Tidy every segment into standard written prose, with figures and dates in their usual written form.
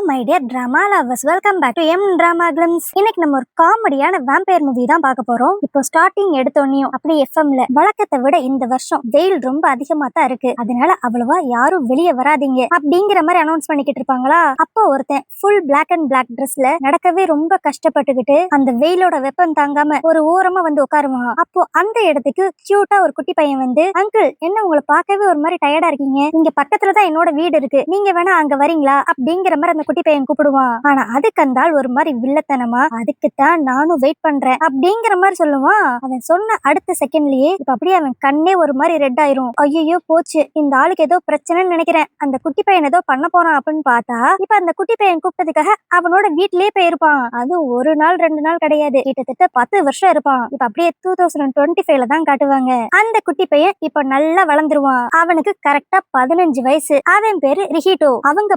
My dear drama lovers, welcome back to எம் drama glimpse. இன்னைக்கு நம்ம ஒரு காமெடியான வேம்பயர் மூவி தான் பார்க்க போறோம். இப்போ ஸ்டார்டிங் எடுத்தோன்னையும் அப்படி எஃப்எம்ல வழக்கத்தை விட இந்த வருஷம் வெயில் ரொம்ப அதிகமா தான் இருக்கு, அதனால அவ்வளவா யாரும் வெளியே வராதீங்க அப்படிங்கிற மாதிரி அனௌன்ஸ் பண்ணிக்கிட்டு இருப்பாங்களா. அப்போ ஒருத்தன் ஃபுல் பிளாக் அண்ட் பிளாக் ட்ரெஸ்ல நடக்கவே ரொம்ப கஷ்டப்பட்டுக்கிட்டு அந்த வெயிலோட வெப்பம் தாங்காம ஒரு ஓரமா வந்து உட்காருவான். அப்போ அந்த இடத்துக்கு கியூட்டா ஒரு குட்டி பையன் வந்து, அங்கிள் என்ன உங்களை பார்க்கவே ஒரு மாதிரி டயர்டா இருக்கீங்க, இங்க பக்கத்துலதான் என்னோட வீடு இருக்கு, நீங்க வேணா அங்க வரீங்களா அப்படிங்கிற மாதிரி அந்த குட்டி பையன் கூப்பிடுவான். ஆனா அதுக்கு அந்த ஆள் ஒரு மாதிரி வில்லத்தனமா, அதுக்குத்தான் நானும் வெயிட் பண்றேன் அப்படிங்கிற மாதிரி சொல்லுவான். அவன் சொன்ன அடுத்த செகண்ட்லயே இப்ப அப்படியே அவன் கண்ணே ஒரு மாதிரி ரெட் ஆயிரும். ஐயோ போச்சு, இந்த ஆளுக்கு ஏதோ பிரச்சனைன்னு நினைக்கிறேன், அந்த குட்டி பையன் ஏதோ பண்ண போறான் அப்படின்னு பார்த்தா இப்ப அந்த குட்டி பையன் கூப்பிட்டதுக்காக அவனோட வீட்லயே போயிருப்பான். அது ஒரு நாள் 2 நாள் கிடையாது, கிட்டத்தட்ட 10 வருஷம் இருப்பான். இப்ப அப்படியே 2025ல தான் காட்டுவாங்க. அந்த குட்டி பையன் இப்ப நல்லா வளர்ந்துருவான். அவனுக்கு கரெக்டா 15 வயசு. அவன் பேரு ரிஹிட்டோ. அவங்க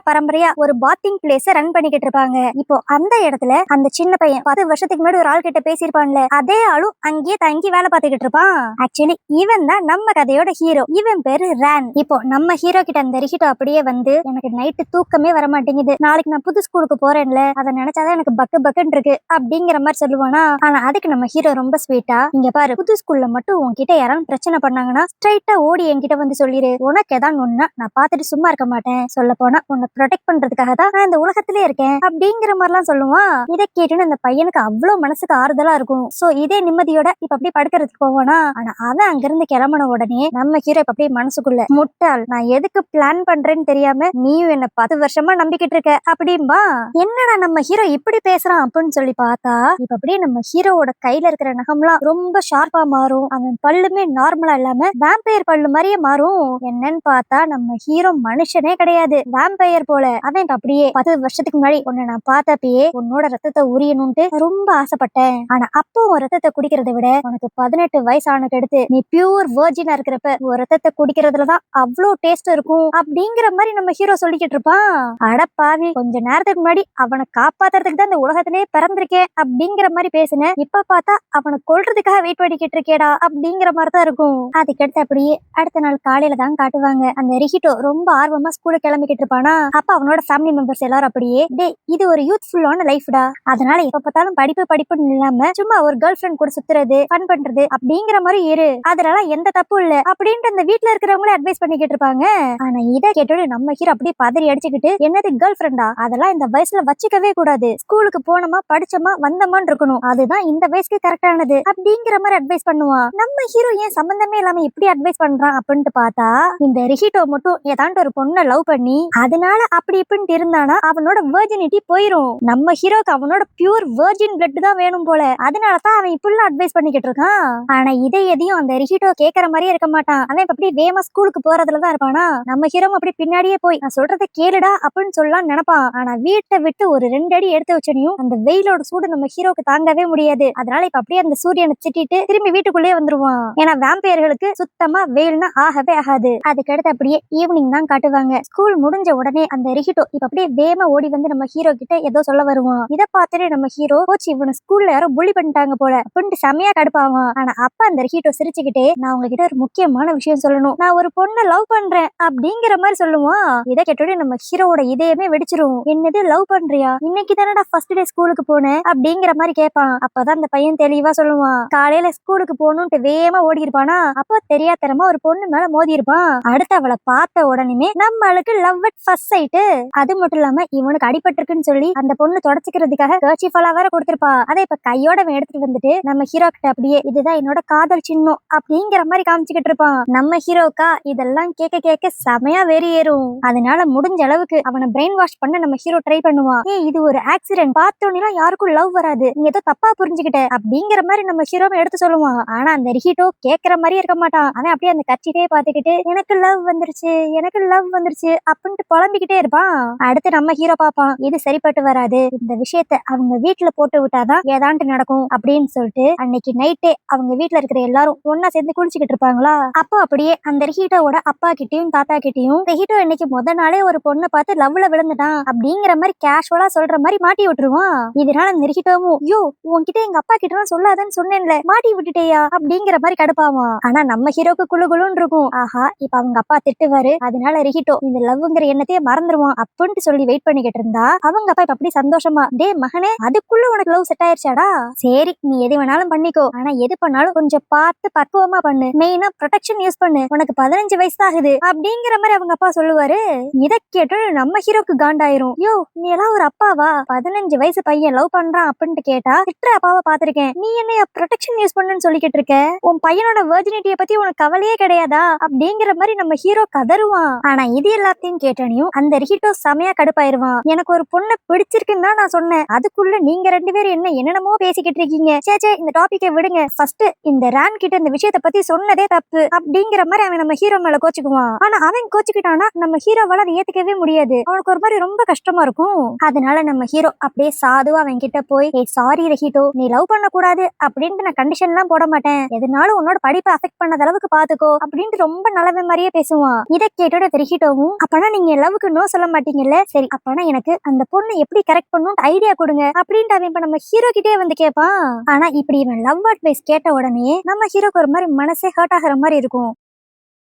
பரம்பரையா ஒரு பாத்திங் பிளேஸ் ரன் பண்ணிக்கிட்டு இருப்பாங்க. இப்போ அந்த இடத்துல அந்த சின்ன பையன் 10 வருஷத்துக்கு முன்னாடி ஒரு ஆள் கிட்ட பேசியிருப்பான்ல, அதே ஆளும் அங்கேயே தங்கி வேலை பார்த்துக்கிட்டு இருப்பான். ஆக்சுவலி இவன் தான் நம்ம கதையோட ஹீரோ. இவன் பேரு ரேன். இப்போ நம்ம ஹீரோ கிட்ட அந்த ரிஹிட்டோ அப்படியே வந்து, எனக்கு நைட்டு தூக்கமே வர மாட்டேங்குது, நாளைக்கு நான் புது ஸ்கூலுக்கு போறேன்ல, அதை நினைச்சாதான் எனக்கு பக்குன்னு இருக்கு அப்படிங்கிற மாதிரி சொல்லுவானா. ஆனா அதுக்கு நம்ம ஹீரோ ரொம்ப ஸ்வீட்டா, இங்க பாரு, புது ஸ்கூல்ல மட்டும் உன்கிட்ட யாராவது பிரச்சனை பண்ணாங்கன்னா ஸ்ட்ரைட்டா ஓடி என்கிட்ட வந்து சொல்லிரு, உனக்கு ஏதாவது ஒண்ணா நான் பார்த்துட்டு சும்மா இருக்க மாட்டேன், சொல்ல போனா உன்னை ப்ரொடெக்ட் பண்றதுக்காக தான் நான் இந்த உலகத்திலே இருக்கேன் அப்படிங்கிற மாதிரிலாம் சொல்லுவான். இதை கேட்டுன்னு அந்த பையனுக்கு அவ்வளவு மனசுக்கு ஆறுதலா இருக்கும். சோ இதே நிம்மதியோட இப்ப அப்படியே படுக்கிறதுக்கு போவானா. ஆனா அவன் அங்கிருந்து கிளம்பின உடனே நம்ம ஹீரோ இப்ப அப்படியே மனசுக்குள்ள, முட்டாள், நான் எதுக்கு பிளான் பண்றேன்னு தெரியாம நீயும் என்ன 10 வருஷமா நம்பிக்கிட்டு இருக்க அப்படின்பா. என்னடா நம்ம ஹீரோ இப்படி பேசுறான் அப்படின்னு சொல்லி பார்த்தா இப்ப அப்படியே நம்ம ஹீரோவோட கையில இருக்கிற நகம்லாம் ரொம்ப ஷார்ப்பா மாறும். அவன் பல்லுமே நார்மலா இல்லாம வேம்பயர் பல்லு மாதிரியே மாறும். என்னன்னு பார்த்தா நம்ம ஹீரோ மனுஷனே கிடையாது, வேம்பயர் போல. அவன் அப்படியே 10 வருஷத்துக்கு முன்னாடி உன்னை நான் பார்த்தப்பயே உன்னோட ரத்தத்தை உரியணும்ட்டு ரொம்ப ஆசைப்பட்டேன், ஆனா அப்போ உன் ரத்தத்தை குடிக்கிறத விட உனக்கு 18 வயசு ஆனதுக்கு அடுத்து நீ பியூர் வெர்ஜினா இருக்கிறப்ப ஒரு ரத்தத்தை குடிக்கிறதுலதான் அவ்வளோ டேஸ்ட் இருக்கும் அப்படிங்கிற மாதிரி நம்ம ஹீரோ சொல்லிக்கிட்டு இருப்பான். அடப்பாவி, கொஞ்ச நேரத்துக்கு முன்னாடி அவனை காப்பாத்துறதுக்கு தான் இந்த உலகத்திலே பிறந்திருக்கேன் அப்படிங்கிற மாதிரி பேசினேன், இப்ப பார்த்தா அவனை கொல்றதுக்காக வெயிட் பண்ணிக்கிட்டு இருக்கேடா அப்படிங்கிற மாதிரி தான் இருக்கும். அதுக்கடுத்து அப்படியே அடுத்த நாள் காலையில தான் காட்டுவாங்க. அந்த ரிஹிட்டோ ரொம்ப ஆர்வமா ஸ்கூலுக்கு கிளம்பிக்கிட்டு இருப்பானா. அப்ப அவனோட ஃபேமிலி மெம்பர்ஸ் எல்லாரும் அப்படியே, டே இது ஒரு யூத்ஃபுல்லான லைஃப்டா, அதனால எப்ப பார்த்தாலும் படிப்புன்னு இல்லாம சும்மா ஒரு கேர்ள் ஃப்ரெண்ட் கூட சுத்துறது, ஃபன் பண்றது அப்படிங்கிற மாதிரி இரு, அதனால எந்த தப்பு இல்ல அப்படின்ட்டு அந்த வீட்டுல இருக்கிறவங்களே அட்வைஸ் பண்ணிக்கிட்டு இருப்பாங்க. ஆனா இதை கேட்டோட நம்ம ஹீரோ அப்படியே பதறி அடிச்சுக்கிட்டு, என்னது கேர்ள் ஃப்ரெண்டா, அதெல்லாம் இந்த வயசுல வச்சுக்கவே கூடாது, ஸ்கூலுக்கு போனோமா படிச்சோமா வந்தோமான்னு இருக்கணும், அதுதான் இந்த வயசுக்கு கரெக்டானது அப்படிங்கிற மாதிரி அட்வைஸ் பண்ணுவான். நம்ம ஹீரோ ஏன் சம்பந்தமே இல்லாம இப்படி அட்வைஸ் பண்றான் அப்படின்ட்டு பார்த்தா, இந்த ரிஹிட்டோ மட்டும் ஏதாண்டு ஒரு பொண்ணை லவ் பண்ணி அதனால அப்படி இப்படின்ட்டு இருந்தானா அவனோட வெர்ஜினிட்டி போயிரும். நம்ம ஹீரோக்கு அவனோட பியூர் வெர்ஜின் பிளட் தான் வேணும் போல, அதனாலதான் அவன் இப்படிலாம் அட்வைஸ் பண்ணிக்கிட்டு இருக்கான். ஆனா இதை எதையும் அந்த ரிஹிட்டோ கேட்கற மாதிரியே இருக்க மாட்டான். அவன் அப்படியே வேமா ஸ்கூலுக்கு போறதுலதான் இருப்பானா. நம்ம ஹீரோ அப்படி பின்னாடியே போய், நான் சொல்றதை கேளுடா அப்படின்னு சொல்லலாம் நினைப்பான். ஆனா வீட்டை விட்டு ஒரு 2 அடி எடுத்து வச்சனையும் அந்த வெயிலோட சூடு நம்ம ஹீரோக்கு தாங்கவே முடியாது. அதனால இப்ப அப்படியே அந்த சூரியனை திட்டிட்டு திரும்பி வீட்டுக்குள்ளேயே வந்துருவான். ஏன்னா வேம்பயர்களுக்கு சுத்தமா வெயில்னா ஆகவே ஆகாது. அதுக்கடுத்து அப்படியே ஈவினிங் தான் காட்டுவாங்க. ஸ்கூல் முடிஞ்ச உடனே அந்த ரிஹிட்டோ இப்ப அப்படியே வேமா ஓடி வந்து நம்ம ஹீரோ கிட்ட ஏதோ சொல்ல வருவான். இதை பார்த்துட்டு நம்ம ஹீரோ, போச்சு இவனை ஸ்கூல்ல யாரோ புள்ளி பண்ணிட்டாங்க போல அப்படின்ட்டு செமையா கடுப்பாவான். ஆனா அப்ப அந்த ரிஹிட்டோ சிரிச்சுக்கிட்டே, நான் உங்ககிட்ட ஒரு முக்கியமான விஷயம் சொல்லணும், நான் ஒரு பொண்ணை லவ் பண்றேன் அப்படிங்கிற மாதிரி சொல்லுவான். இதை கேட்டோட நம்ம ஹீரோவோட இதயமே வெடிச்சிரும். என்னது லவ் பண்றியா, இன்னைக்கு தானடா ஃபர்ஸ்ட் டே ஸ்கூலுக்கு போனேன் அப்படிங்கிற மாதிரி கேட்பான். அப்பதான் அந்த பையன் தெளிவா சொல்லுவான், காலையில ஸ்கூலுக்கு போகணும்ட்டு வேகமா ஓடி இருப்பானா, அப்போ தெரியாதனமா ஒரு பொண்ணு மேல மோதி இருப்பான். அடுத்து அவளை பார்த்த உடனே நம்மளுக்கு லவ் அட் ஃபர்ஸ்ட் சைட். அது மட்டும் இல்லாம இவனுக்கு அடிபட்டிருக்குன்னு சொல்லி அந்த பொண்ணு தொடச்சிக்கிறதுக்காக கர்ச்சீஃப் வேற கொடுத்திருப்பா. அதை இப்ப கையோட எடுத்துட்டு வந்துட்டு நம்ம ஹீரோ கிட்ட அப்படியே, இதுதான் என்னோட காதல் சின்னம் அப்படிங்கிற மாதிரி காமிச்சுக்கிட்டு இருப்பான். நம்ம ஹீரோக்கா இதெல்லாம் கேட்க கேட்க செமையா வெறி ஏறும். அதனால முடிஞ்ச அளவுக்கு அவனை பிரெயின் வாஷ் பண்ண நம்ம ஹீரோ ட்ரை பண்ணுவான். இது ஒரு ஆக்சிடென்ட், பார்த்தோன்னா யாருக்கும் லவ் வராது, நீ ஏதோ தப்பா புரிஞ்சுக்கிட்ட அப்படிங்கிற மாதிரி நம்ம ஹீரோவை எடுத்து சொல்லுவான். ஆனா அந்த ரிஹிட்டோ கேட்கற மாதிரி இருக்க மாட்டான். அவன் அப்படியே அந்த கட்சியே பார்த்துக்கிட்டு, எனக்கு லவ் வந்துருச்சு அப்படின்ட்டு புலம்பிக்கிட்டே இருப்பான். அடுத்து நம்ம ஹீரோ பாப்பான், இது சரிப்பட்டு வராது, இந்த விஷயத்த அவங்க வீட்டுல போட்டு விட்டாதான் ஏதாண்டு நடக்கும் அப்படின்னு சொல்லிட்டு அன்னைக்கு நைட்டே அவங்க வீட்டுல இருக்கிற எல்லாரும் ஒன்னா சேர்ந்து குளிச்சுக்கிட்டு இருப்பாங்களா. அப்போ அப்படியே அந்த ரிஹிட்டோட அப்பா கிட்டயும் தாத்தா கிட்டயும், ரிஹிட்டோ இன்னைக்கு முத நாளே ஒரு பொண்ணை பார்த்து லவ்ல விழுந்துட்டான் அப்படிங்கிற மாதிரி கேஷுவலா சொல்ற மாதிரி மாட்டி விட்டுருவான். இதனால அந்த ரிஹிட்டோவும், யோ உன்கிட்ட எங்க அப்பா கிட்ட சொல்லாதன்னு சொன்னேன்ல, மாட்டி விட்டுட்டேயா அப்படிங்கிற மாதிரி கடுப்பாவான். ஆனா நம்ம ஹீரோக்கு குழுன்னு இருக்கும். ஆஹா இப்ப அவங்க அப்பா திட்டுவாரு, அதனால ரிஹிட்டோ இந்த லவ்ங்கிற எண்ணத்தையே மறந்துருவான் அப்படின்னு எப்பன்னு சொல்லி வெயிட் பண்ணிக்கிட்டு இருந்தா அவங்க அப்பா இப்ப அப்படி சந்தோஷமா, டே மகனே, அதுக்குள்ள உனக்கு லவ் செட் ஆயிருச்சாடா, சரி நீ எது வேணாலும் பண்ணிக்கோ, ஆனா எது பண்ணாலும் கொஞ்சம் பார்த்து பக்குவமா பண்ணு, மெயினா ப்ரொடெக்ஷன் யூஸ் பண்ணு, உனக்கு 15 வயசு ஆகுது அப்படிங்கிற மாதிரி அவங்க அப்பா சொல்லுவாரு. இத கேட்டு நம்ம ஹீரோக்கு காண்டாயிரும். யோ, நீ எல்லாம் ஒரு அப்பாவா? 15 வயசு பையன் லவ் பண்றான் அப்படின்ட்டு கேட்டா திட்டுற அப்பாவை பாத்திருக்கேன், நீ என்னைய ப்ரொடெக்ஷன் யூஸ் பண்ணுன்னு சொல்லிக்கிட்டு இருக்க, உன் பையனோட வெர்ஜினிட்டியை பத்தி உனக்கு கவலையே கிடையாதா அப்படிங்கிற மாதிரி நம்ம ஹீரோ கதருவான். ஆனா இது எல்லாத்தையும் கேட்டனையும் அந்த ரிஹிட்டோ செமையா கடுப்பாயிருவான். எனக்கு ஒரு பொண்ணை பிடிச்சிருக்குன்னு தான் நான் சொன்னேன், அதுக்குள்ள நீங்க 2 பேரும் என்னென்னமோ பேசிக்கிட்டு இருக்கீங்க, சேச்சே இந்த டாபிக்கை விடுங்க, ஃபர்ஸ்ட் இந்த ரான் கிட்ட இந்த விஷயத்தை பத்தி சொன்னதே தப்பு அப்படிங்கிற மாதிரி அவன் நம்ம ஹீரோ மேல கோச்சுக்குவான். ஆனா அவன் கோச்சுக்கிட்டானா நம்ம ஹீரோவால அதை ஏத்துக்கவே முடியாது, அவனுக்கு ஒரு மாதிரி ரொம்ப கஷ்டமா இருக்கும். அதனால நம்ம ஹீரோ அப்படியே சாதுவா அவன் கிட்ட போய், ஏய் சாரி ரஹிட்டோ, நீ லவ் பண்ண கூடாது அப்படின்ட்டு நான் கண்டிஷன் எல்லாம் போட மாட்டேன், எதனாலும் உன்னோட படிப்பை அஃபெக்ட் பண்ணத அளவுக்கு பாத்துக்கோ அப்படின்ட்டு ரொம்ப நல்லவன் மாதிரியே பேசுவான். இதை கேட்டோட ரஹிட்டோவும், அப்பனா நீங்க லவ்வுக்கு நோ சொல்ல மாட்டீங்கல்ல, சரி அப்பனா எனக்கு அந்த பொண்ணு எப்படி கரெக்ட் பண்ணும் ஐடியா கொடுங்க அப்படின்ட்டு அவன் இப்ப நம்ம ஹீரோ கிட்டே வந்து கேட்பான். ஆனா இப்படி இவன் லவ் அட்வைஸ் கேட்ட உடனே நம்ம ஹீரோக்கு ஒரு மாதிரி மனசே ஹர்ட் ஆகிற மாதிரி இருக்கும்.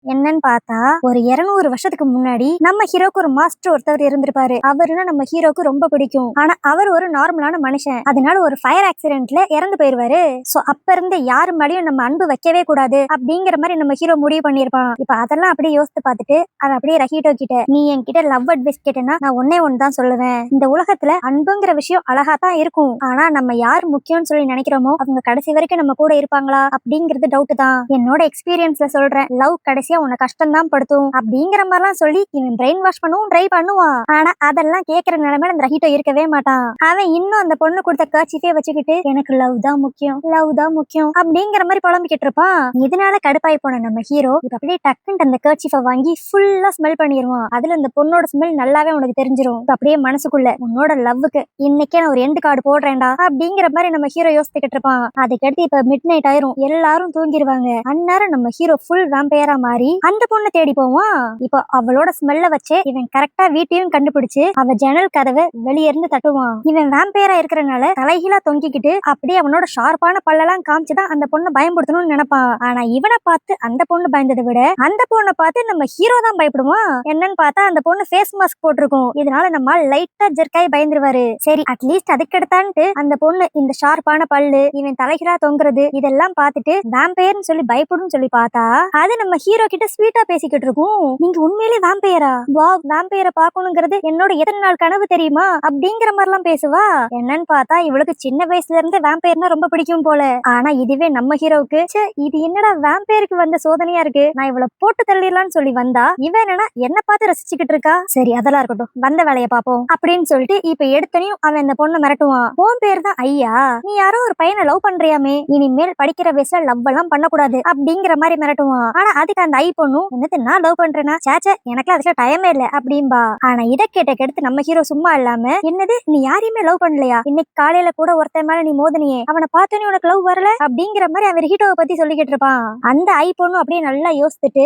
என்னன்னு பார்த்தா ஒரு 200 வருஷத்துக்கு முன்னாடி நம்ம ஹீரோக்கு ஒரு மாஸ்டர் ஒருத்தவர் இருந்திருப்பாரு. அவருன்னா நம்ம ஹீரோக்கு ரொம்ப பிடிக்கும். ஆனா அவர் ஒரு நார்மலான மனுஷன், அதனால ஒரு ஃபயர் ஆக்சிடென்ட்ல இறந்து போயிருவாரு. சோ அப்ப இருந்து யாரு மேலயும் நம்ம அன்பு வைக்கவே கூடாது அப்படிங்கிற மாதிரி நம்ம ஹீரோ முடிவு பண்ணிருப்பான். இப்ப அதெல்லாம் அப்படியே யோசித்து பார்த்துட்டு அவன் அப்படியே ரஹிட்டோ கிட்ட, நீ என்கிட்ட லவ் அட்வைஸ் கேட்டேன்னா நான் ஒன்னே ஒண்ணுதான் சொல்லுவேன், இந்த உலகத்துல அன்புங்கிற விஷயம் அழகா தான் இருக்கும், ஆனா நம்ம யார் முக்கியம்னு சொல்லி நினைக்கிறோமோ அவங்க கடைசி வரைக்கும் நம்ம கூட இருப்பாங்களா அப்படிங்கிறது டவுட் தான். என்னோட எக்ஸ்பீரியன்ஸ்ல சொல்றேன், லவ் கடைசியா உன்னை கஷ்டம் தான் படுத்தும் அப்படிங்கிற மாதிரிலாம் சொல்லி இவன் பிரெயின் வாஷ் பண்ணவும் ட்ரை பண்ணுவான். ஆனா அதெல்லாம் கேட்கிற நிலைமையில அந்த ரஹிட்டோ இருக்கவே மாட்டான். அவன் இன்னும் அந்த பொண்ணு கொடுத்த கர்ச்சீஃபே வச்சுக்கிட்டு எனக்கு லவ் தான் முக்கியம், லவ் தான் முக்கியம் அப்படிங்கிற மாதிரி புலம்பிக்கிட்டு இருப்பான். இதனால கடுப்பாய் போன நம்ம ஹீரோ இப்ப அப்படியே டக்குன்னு அந்த கர்ச்சீஃபை வாங்கி ஃபுல்லா ஸ்மெல் பண்ணிடுவான். அதுல அந்த பொண்ணோட ஸ்மெல் நல்லாவே உனக்கு தெரிஞ்சிடும். அப்படியே மனசுக்குள்ள உன்னோட லவ்வுக்கு இன்னைக்கே நான் ஒரு எண்டு கார்டு போடுறேன்டா அப்படிங்கிற மாதிரி நம்ம ஹீரோ யோசிச்சுக்கிட்டு இருப்பான். அதுக்கடுத்து இப்ப மிட் நைட் ஆயிரும், எல்லாரும் தூங்கிடுவாங்க. அந்நேரம் நம்ம ஹீரோ ஃபுல் வேம்பயரா மாறி அந்த பொண்ணை தேடி போவான். இப்போ அவளோட ஸ்மெல்ல வச்சு இவன் கரெக்டா வீட்டையும் கண்டுபிடிச்சு அவ ஜன்னல் கதவை வெளியே இருந்து தட்டுவான். இவன் வேம்பயரா இருக்கிறனால தலைகீழா தொங்கிக்கிட்டு அப்படியே அவனோட ஷார்ப்பான பல்லெல்லாம் காமிச்சுதான் அந்த பொண்ணை பயன்படுத்தணும்னு நினைப்பான். ஆனா இவனை பார்த்து அந்த பொண்ணு பயந்ததை விட அந்த பொண்ணை பார்த்து நம்ம ஹீரோ தான் பயப்படுவான். என்னன்னு பார்த்தா அந்த பொண்ணு ஃபேஸ் மாஸ்க் போட்டிருக்கும். இதனால நம்ம லைட்டா ஜெர்க்காய் பயந்துருவாரு. சரி அட்லீஸ்ட் அதுக்கடுத்தான்ட்டு அந்த பொண்ணு இந்த ஷார்ப்பான பல்லு இவன் தலைகீழா தொங்குறது இதெல்லாம் பார்த்துட்டு வேம்பயர்னு சொல்லி பயப்படும் சொல்லி பார்த்தா அது நம்ம ஹீரோ கிட்ட ஸ்வீட்டா பேசிக்கிட்டு இருக்கும். நீங்க உண்மையிலே வேம்பயரா? வா, வேம்பயரை பார்க்கணுங்கிறது என்னோட எத்தனை நாள் கனவு தெரியுமா அப்படிங்கிற மாதிரி எல்லாம் பேசுவா. என்னன்னு பார்த்தா இவளுக்கு சின்ன வயசுல இருந்து வேம்பயர்னா ரொம்ப பிடிக்கும் போல. ஆனா இதுவே நம்ம ஹீரோவுக்கு, இது என்னடா வேம்பயருக்கு வந்த சோதனையா இருக்கு, நான் இவளை போட்டு தள்ளிடலாம்னு சொல்லி வந்தா இவன் என்னன்னா என்ன பார்த்து ரசிச்சுக்கிட்டு இருக்கா. சரி அதெல்லாம் இருக்கட்டும், வந்த வேலையை பார்ப்போம் அப்படின்னு சொல்லிட்டு இப்ப எடுத்தனையும் அவன் அந்த பொண்ணை மிரட்டுவான். உன் பேர் தான் ஐயா, நீ யாரோ ஒரு பையனை லவ் பண்றியாமே, இனிமேல் படிக்கிற வயசுல லவ் எல்லாம் பண்ணக்கூடாது அப்படிங்கிற மாதிரி மிரட்டுவான். ஆனா அதுக்கு அந்த ஐ பொண்ணும், என்னது நான் லவ் பண்றேன்னா, சேச்சே எனக்கு அதுக்கு டைமே இல்ல அப்படின்பா. ஆனா இதை கேட்டு நம்ம ஹீரோ சும்மா இல்லாம, என்னது நீ யாரையுமே லவ் பண்ணலையா, இன்னைக்கு காலையில கூட ஒருத்தன் மேல நீ மோதினியே, அவனை பார்த்தோன்னே உனக்கு லவ் வரல அப்படிங்கிற மாதிரி அவன் ஹீரோவை பத்தி சொல்லிக்கிட்டு இருப்பான். அந்த ஐ பொண்ணும் அப்படியே நல்லா யோசிச்சுட்டு,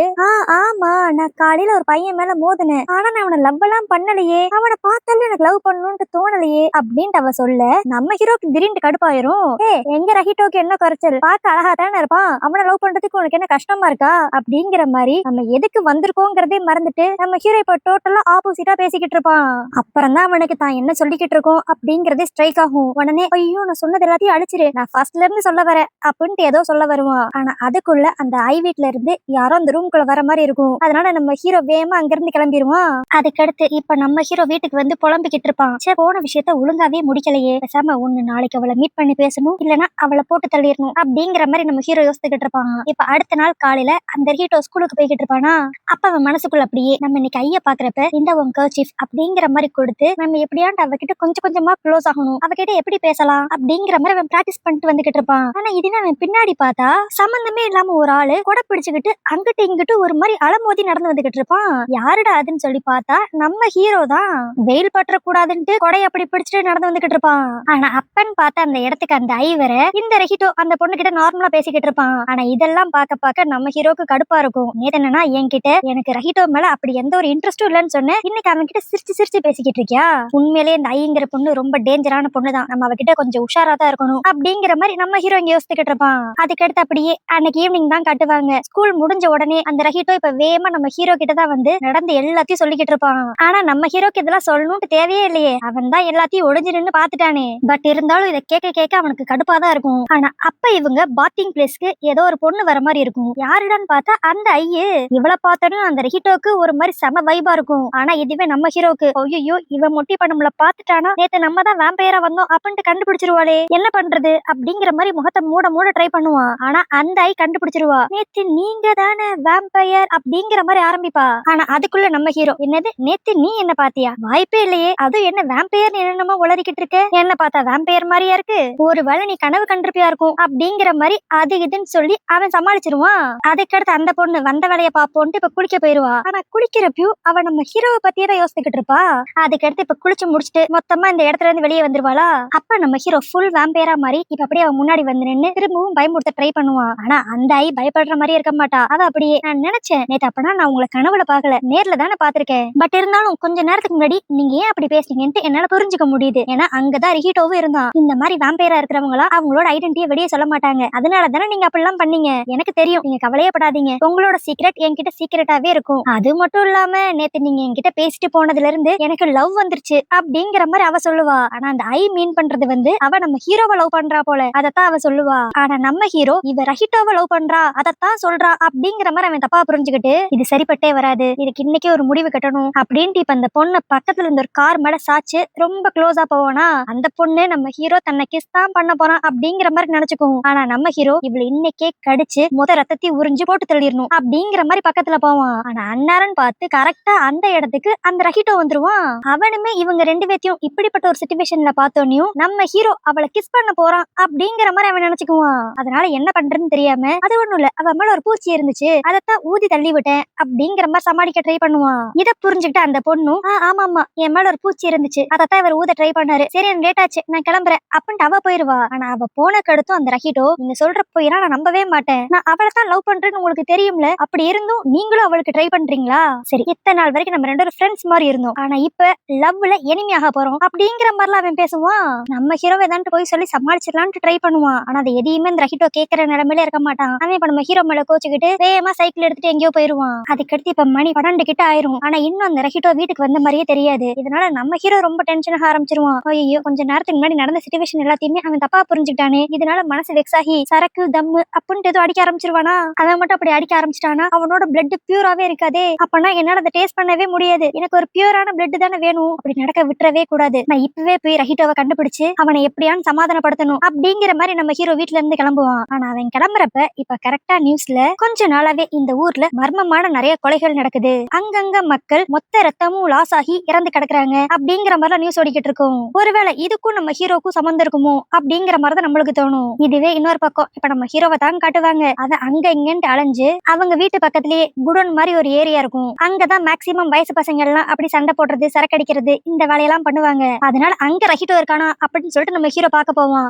ஆமா நான் காலையில ஒரு பையன் மேல மோதினேன், ஆனா நான் அவனை லவ் எல்லாம் பண்ணலையே, அவனை பார்த்தாலும் எனக்கு லவ் பண்ணணும்னு தோணலையே அப்படின்ட்டு அவ சொல்ல நம்ம ஹீரோக்கு திடீர்னு கடுப்பாயிரும். எங்க ரஹிட்டோக்கு என்ன குறைச்சல், பார்க்க அழகா தானே இருப்பான், அவனை லவ் பண்றதுக்கு உனக்கு என்ன கஷ்டமா இருக்கா அப்படிங்கிற மாதிரி நம்ம எதுக்கு வந்திருக்கோங்கிறதே மறந்துட்டு நம்ம ஹீரோ இப்ப டோட்டலா ஆப்போசிட்டா பேசிக்கிட்டு இருப்பான். அப்புறம் தான் அவனுக்கு தான் என்ன சொல்லிக்கிட்டு இருக்கோம் அப்படிங்கறதே ஸ்ட்ரைக் ஆகும். உடனே ஐயோ நான் சொன்னது எல்லாத்தையும் அழிச்சிரு, நான் ஃபர்ஸ்ட்ல இருந்து சொல்ல வரேன் அப்படின்ட்டு ஏதோ சொல்ல வருவான். ஆனா அதுக்குள்ள அந்த ஐ வீட்ல இருந்து யாரோ அந்த ரூம்குள்ள வர மாதிரி இருக்கும். அதனால நம்ம ஹீரோ வேகமா அங்கிருந்து கிளம்பிடுவான். அதுக்கடுத்து இப்ப நம்ம ஹீரோ வீட்டுக்கு வந்து புலம்பிக்கிட்டு இருப்பான். சரி போன விஷயத்த ஒழுங்காவே முடிக்கலையே, பேசாம ஒண்ணு நாளைக்கு அவளை மீட் பண்ணி பேசணும், இல்லனா அவளை போட்டு தள்ளிடணும் அப்படிங்கிற மாதிரி நம்ம ஹீரோ யோசிச்சுக்கிட்டு இருப்பான். இப்ப அடுத்த நாள் காலையில அந்த ஹீரோ ஸ்கூலுக்கு போய்கிட்டு இருப்பானா. அப்ப அவன் மனசுக்குள்ள அப்படியே நம்ம இன்னைக்கு ஐய பாக்குறப்ப இந்த உன் கர்ச்சீஃப் அப்படிங்கிற மாதிரி கொடுத்து நம்ம எப்படியாண்டு அவகிட்ட கொஞ்சம் கொஞ்சமா க்ளோஸ் ஆகணும், அவகிட்ட எப்படி பேசலாம் அப்படிங்கிற மாதிரி அவன் பிராக்டிஸ் பண்ணிட்டு வந்துகிட்டு இருப்பான். ஆனா இதுன்னு அவன் பின்னாடி பார்த்தா சம்பந்தமே இல்லாம ஒரு ஆளு கொடை பிடிச்சுக்கிட்டு அங்கிட்டு இங்கிட்டு ஒரு மாதிரி அலமோதி நடந்து வந்துகிட்டு இருப்பான். யாருடா அதுன்னு சொல்லி பார்த்தா நம்ம ஹீரோ தான். வெயில் பற்ற கூடாதுன்ட்டு கொடை அப்படி பிடிச்சிட்டு நடந்து வந்துகிட்டு இருப்பான். ஆனா அப்பன்னு பார்த்தா அந்த இடத்துக்கு அந்த ஐவரை இந்த ரஹிட்டோ அந்த பொண்ணு கிட்ட நார்மலா பேசிக்கிட்டு இருப்பான். ஆனா இதெல்லாம் பார்க்க நம்ம ஹீரோக்கு கடுப்பா இருக்கும். இருக்கும். நேத்து என்னன்னா என்கிட்ட எனக்கு ரஹிட்டோ மேல அப்படி எந்த ஒரு இன்ட்ரெஸ்டும் இல்லன்னு சொன்னேன். இன்னைக்கு அவன் கிட்ட சிரிச்சு சிரிச்சு பேசிக்கிட்டு இருக்கியா? உண்மையிலேயே இந்த ஐங்கிற பொண்ணு ரொம்ப டேஞ்சரான பொண்ணு தான். நம்ம அவகிட்ட கொஞ்சம் உஷாரா தான் இருக்கணும் அப்படிங்கிற மாதிரி நம்ம ஹீரோ இங்க யோசிச்சுக்கிட்டு இருப்பான். அதுக்கடுத்து அப்படியே அன்னைக்கு ஈவினிங் தான் கட்டுவாங்க. ஸ்கூல் முடிஞ்ச உடனே அந்த ரஹிட்டோ இப்ப வேகமா நம்ம ஹீரோ கிட்ட தான் வந்து நடந்து எல்லாத்தையும் சொல்லிக்கிட்டு இருப்பான். ஆனா நம்ம ஹீரோக்கு இதெல்லாம் சொல்லணும்னு தேவையே இல்லையே. அவன் தான் எல்லாத்தையும் ஒளிஞ்சு நின்னு பாத்துட்டானே. பட் இருந்தாலும் இதை கேட்க கேட்க அவனுக்கு கடுப்பா தான் இருக்கும். ஆனா அப்ப இவங்க பாத்திங் பிளேஸ்க்கு ஏதோ ஒரு பொண்ணு வர மாதிரி இருக்கும். யாருடான்னு பார்த்தா அந்த ஐயு. இவளை பார்த்தோன்னு அந்த ரஹிட்டோக்கு ஒரு மாதிரி செம வைபா இருக்கும். ஆனா இதுவே நம்ம ஹீரோக்கு ஐயோ இவன் மொட்டி பண்ண பார்த்துட்டானா நேத்து நம்ம தான் வேம்பையரா வந்தோம் அப்படின்ட்டு கண்டுபிடிச்சிருவாளே, என்ன பண்றது அப்படிங்கிற மாதிரி முகத்தை மூட மூட ட்ரை பண்ணுவான். ஆனா அந்த ஐ கண்டுபிடிச்சிருவா. நேத்து நீங்க தானே வேம்பையர் அப்படிங்கிற மாதிரி ஆரம்பிப்பா. ஆனா அதுக்குள்ள நம்ம ஹீரோ என்னது நேத்து நீ என்ன பாத்தியா? வாய்ப்பே இல்லையே. அதுவும் என்ன வேம்பையர் என்னென்னமோ உளறிக்கிட்டு இருக்க, என்ன பார்த்தா வேம்பையர் மாதிரியா இருக்கு, ஒருவேளை நீ கனவு கண்டிருப்பியா இருக்கும் அப்படிங்கிற மாதிரி அது இதுன்னு சொல்லி அவன் சமாளிச்சிருவான். அதுக்கடுத்து அந்த பொண்ணு வந்த வேலையை பாப்போன்ட்டு இப்ப குளிக்க போயிருவா. ஆனா குளிக்கிறப்போ அவ நம்ம ஹீரோவை பத்தியே தான் யோசிச்சுக்கிட்டு இருப்பா. அதுக்கடுத்து இப்ப குளிச்சு முடிச்சுட்டு மொத்தமா இந்த இடத்துல இருந்து வெளியே வந்துருவாளா. அப்ப நம்ம ஹீரோ ஃபுல் வேம்பையரா மாதிரி இப்ப அப்படியே அவன் முன்னாடி வந்து நின்னு திரும்பவும் பயமுறுத்த ட்ரை பண்ணுவான். ஆனா அந்த ஐ பயப்படுற மாதிரி இருக்க மாட்டா. அவ அப்படியே நான் நினைச்சேன் நேத்து அப்பனா நான் உங்களை கனவுல பாக்கல, நேர்ல தானே பாத்திருக்கேன். பட் இருந்தாலும் கொஞ்ச நேரத்துக்கு முன்னாடி நீங்க ஏன் அப்படி பேசுறீங்கன்னு என்னால புரிஞ்சுக்க முடியுது. ஏன்னா அங்கதான் ரிஹிட்டோவும் இருந்தான். இந்த மாதிரி வேம்பையரா இருக்கிறவங்களா அவங்களோட ஐடென்டிட்டியை வெளியே சொல்ல மாட்டாங்க. அதனால தானே நீங்க அப்படிலாம் பண்ணீங்க. எனக்கு தெரியும், நீங்க கவலையே படாதீங்க. உங்களோட சீக்ரெட் என்கிட்ட சீக்ரெட்டாவே இருக்கும். அது மட்டும் இல்லாம நேத்து நீங்க என்கிட்ட பேசிட்டு போனதுல இருந்து எனக்கு லவ் வந்துருச்சு அப்படிங்கிற மாதிரி அவ சொல்லுவா. ஆனா அந்த ஐ மீன் பண்றது வந்து அவ நம்ம ஹீரோவை லவ் பண்றா போல, அதத்தான் அவ சொல்லுவா. ஆனா நம்ம ஹீரோ இவ ரஹிட்டோவை லவ் பண்றா அதத்தான் சொல்றா அப்படிங்கிற மாதிரி அவன் தப்பா புரிஞ்சுக்கிட்டு இது சரிப்பட்டே வராது, இதுக்கு இன்னைக்கே ஒரு முடிவு கட்டணும் அப்படின்ட்டு இப்ப அந்த பொண்ணை பக்கத்துல இருந்த ஒரு கார் மேல சாச்சு ரொம்ப க்ளோஸா போவானா. அந்த பொண்ணு நம்ம ஹீரோ தன்னை கிஸ் தான் பண்ண போறான் அப்படிங்கிற மாதிரி நினைச்சுக்கும். ஆனா நம்ம ஹீரோ இவளை இன்னைக்கே கடிச்சு ரத்தத்தை உறிஞ்சு போட்டு தள்ளிடணும் அப்படிங்கிற மாதிரி பக்கத்துல போவான். ஆனா அன்னாரன் பார்த்து கரெக்டா அந்த இடத்துக்கு அந்த ரஹிட்டோ வந்துருவான். அவனுமே இவங்க ரெண்டு பேத்தையும் இப்படிப்பட்ட ஒரு சிச்சுவேஷன்ல பார்த்தோன்னையும் நம்ம ஹீரோ அவளை கிஸ் பண்ண போறான் அப்படிங்கிற மாதிரி அவன் நினைச்சுக்குவான். அதனால என்ன பண்றதுன்னு தெரியாம அது ஒண்ணும் இல்ல, அவ மேல ஒரு பூச்சி இருந்துச்சு அதத்தான் ஊதி தள்ளி விட்டேன் அப்படிங்கிற மாதிரி சமாளிக்க ட்ரை பண்ணுவான். இதை புரிஞ்சுக்கிட்டு அந்த பொண்ணும் ஆமா ஆமா என் மேல ஒரு பூச்சி இருந்துச்சு அதத்தான் இவர் ஊத ட்ரை பண்ணாரு, சரி எனக்கு லேட் ஆச்சு நான் கிளம்புறேன் அப்படின்ட்டு அவ போயிருவா. ஆனா அவ போன கடுத்தும் அந்த ரஹிட்டோ நீங்க சொல்ற போயினா நான் நம்பவே மாட்டேன், நான் அவளை தான் லவ் பண்றேன்னு உங்களுக்கு தெரியும்ல, அப்படி இருந்தும் நீங்களும் அவளுக்கு ட்ரை பண்றீங்களா? சரி இத்தனை நாள் வரைக்கும் நம்ம ரெண்டு ஃப்ரெண்ட்ஸ் மாதிரி இருந்தோம், ஆனா இப்ப லவ்ல எனிமையாக போறோம் அப்படிங்கிற மாதிரிலாம் அவன் பேசுவான். நம்ம ஹீரோ ஏதான்ட்டு போய் சொல்லி சமாளிச்சிடலான்ட்டு ட்ரை பண்ணுவான். ஆனா அது எதையுமே இந்த ரஹிட்டோ கேட்கற நிலைமையில இருக்க மாட்டான். அவன் இப்ப நம்ம ஹீரோ மேல கோச்சுக்கிட்டு வேகமா சைக்கிள் எடுத்துட்டு எங்கேயோ போயிருவான். அதுக்கடுத்து இப்ப மணி 12 கிட்ட ஆயிரும். ஆனா இன்னும் அந்த ரஹிட்டோ வீட்டுக்கு வந்த மாதிரியே தெரியாது. இதனால நம்ம ஹீரோ ரொம்ப டென்ஷனாக ஆரம்பிச்சிருவான். ஐயோ கொஞ்ச நேரத்துக்கு முன்னாடி நடந்த சிச்சுவேஷன் எல்லாத்தையுமே அவன் தப்பா புரிஞ்சுக்கிட்டானே, இதனால மனசு வெக்ஸ் ஆகி சரக்கு தம்மு அப்படின்ட்டு ஏதோ அடிக்க ஆரம்பிச்சிருவானா. அவன் மட்டும் அப்படி அடிக்க ஆரம்பிச்சிட்டானா அவனோட பிளட் பியூராவே இருக்காதே, அப்பனா என்னால அதை டேஸ்ட் பண்ணவே முடியாது, எனக்கு ஒரு பியூரான பிளட் தானே வேணும், அப்படி நடக்க விட்டுறவே கூடாது, நான் இப்பவே போய் ரஹிட்டோவை கண்டுபிடிச்சு அவனை எப்படியான்னு சமாதானப்படுத்தணும் அப்படிங்கிற மாதிரி நம்ம ஹீரோ வீட்டுல இருந்து கிளம்புவான். ஆனா அவன் கிளம்புறப்ப இப்ப கரெக்டா நியூஸ்ல கொஞ்ச நாளாவே இந்த ஊர்ல மர்மமான நிறைய கொலைகள் நடக்குது, அங்கங்க மக்கள் மொத்த ரத்தமும் லாஸ் ஆகி இறந்து கிடக்குறாங்க அப்படிங்கிற மாதிரி நியூஸ் ஓடிக்கிட்டு இருக்கும். ஒருவேளை இதுக்கும் நம்ம ஹீரோக்கும் சம்பந்தம் இருக்குமோ அப்படிங்கிற மாதிரி தான் நம்மளுக்கு தோணும். இதுவே இன்னொரு பக்கம் இப்ப நம்ம ஹீரோவை தான் காட்டுவாங்க. அத அங்க இங்கன்ட்டு அலைஞ்சு அவங்க வீட்டு பக்கத்திலேயே குடோன் மாதிரி ஒரு ஏரியா இருக்கும். அங்கதான் மேக்சிமம் வயசு பசங்க எல்லாம் அப்படி சண்டை போடுறது சரக்கு அடிக்கிறது இந்த வேலையெல்லாம் பண்ணுவாங்க. அதனால அங்க ரஹிட்டோ இருக்கானா அப்படின்னு சொல்லிட்டு நம்ம ஹீரோ பார்க்க போவான்.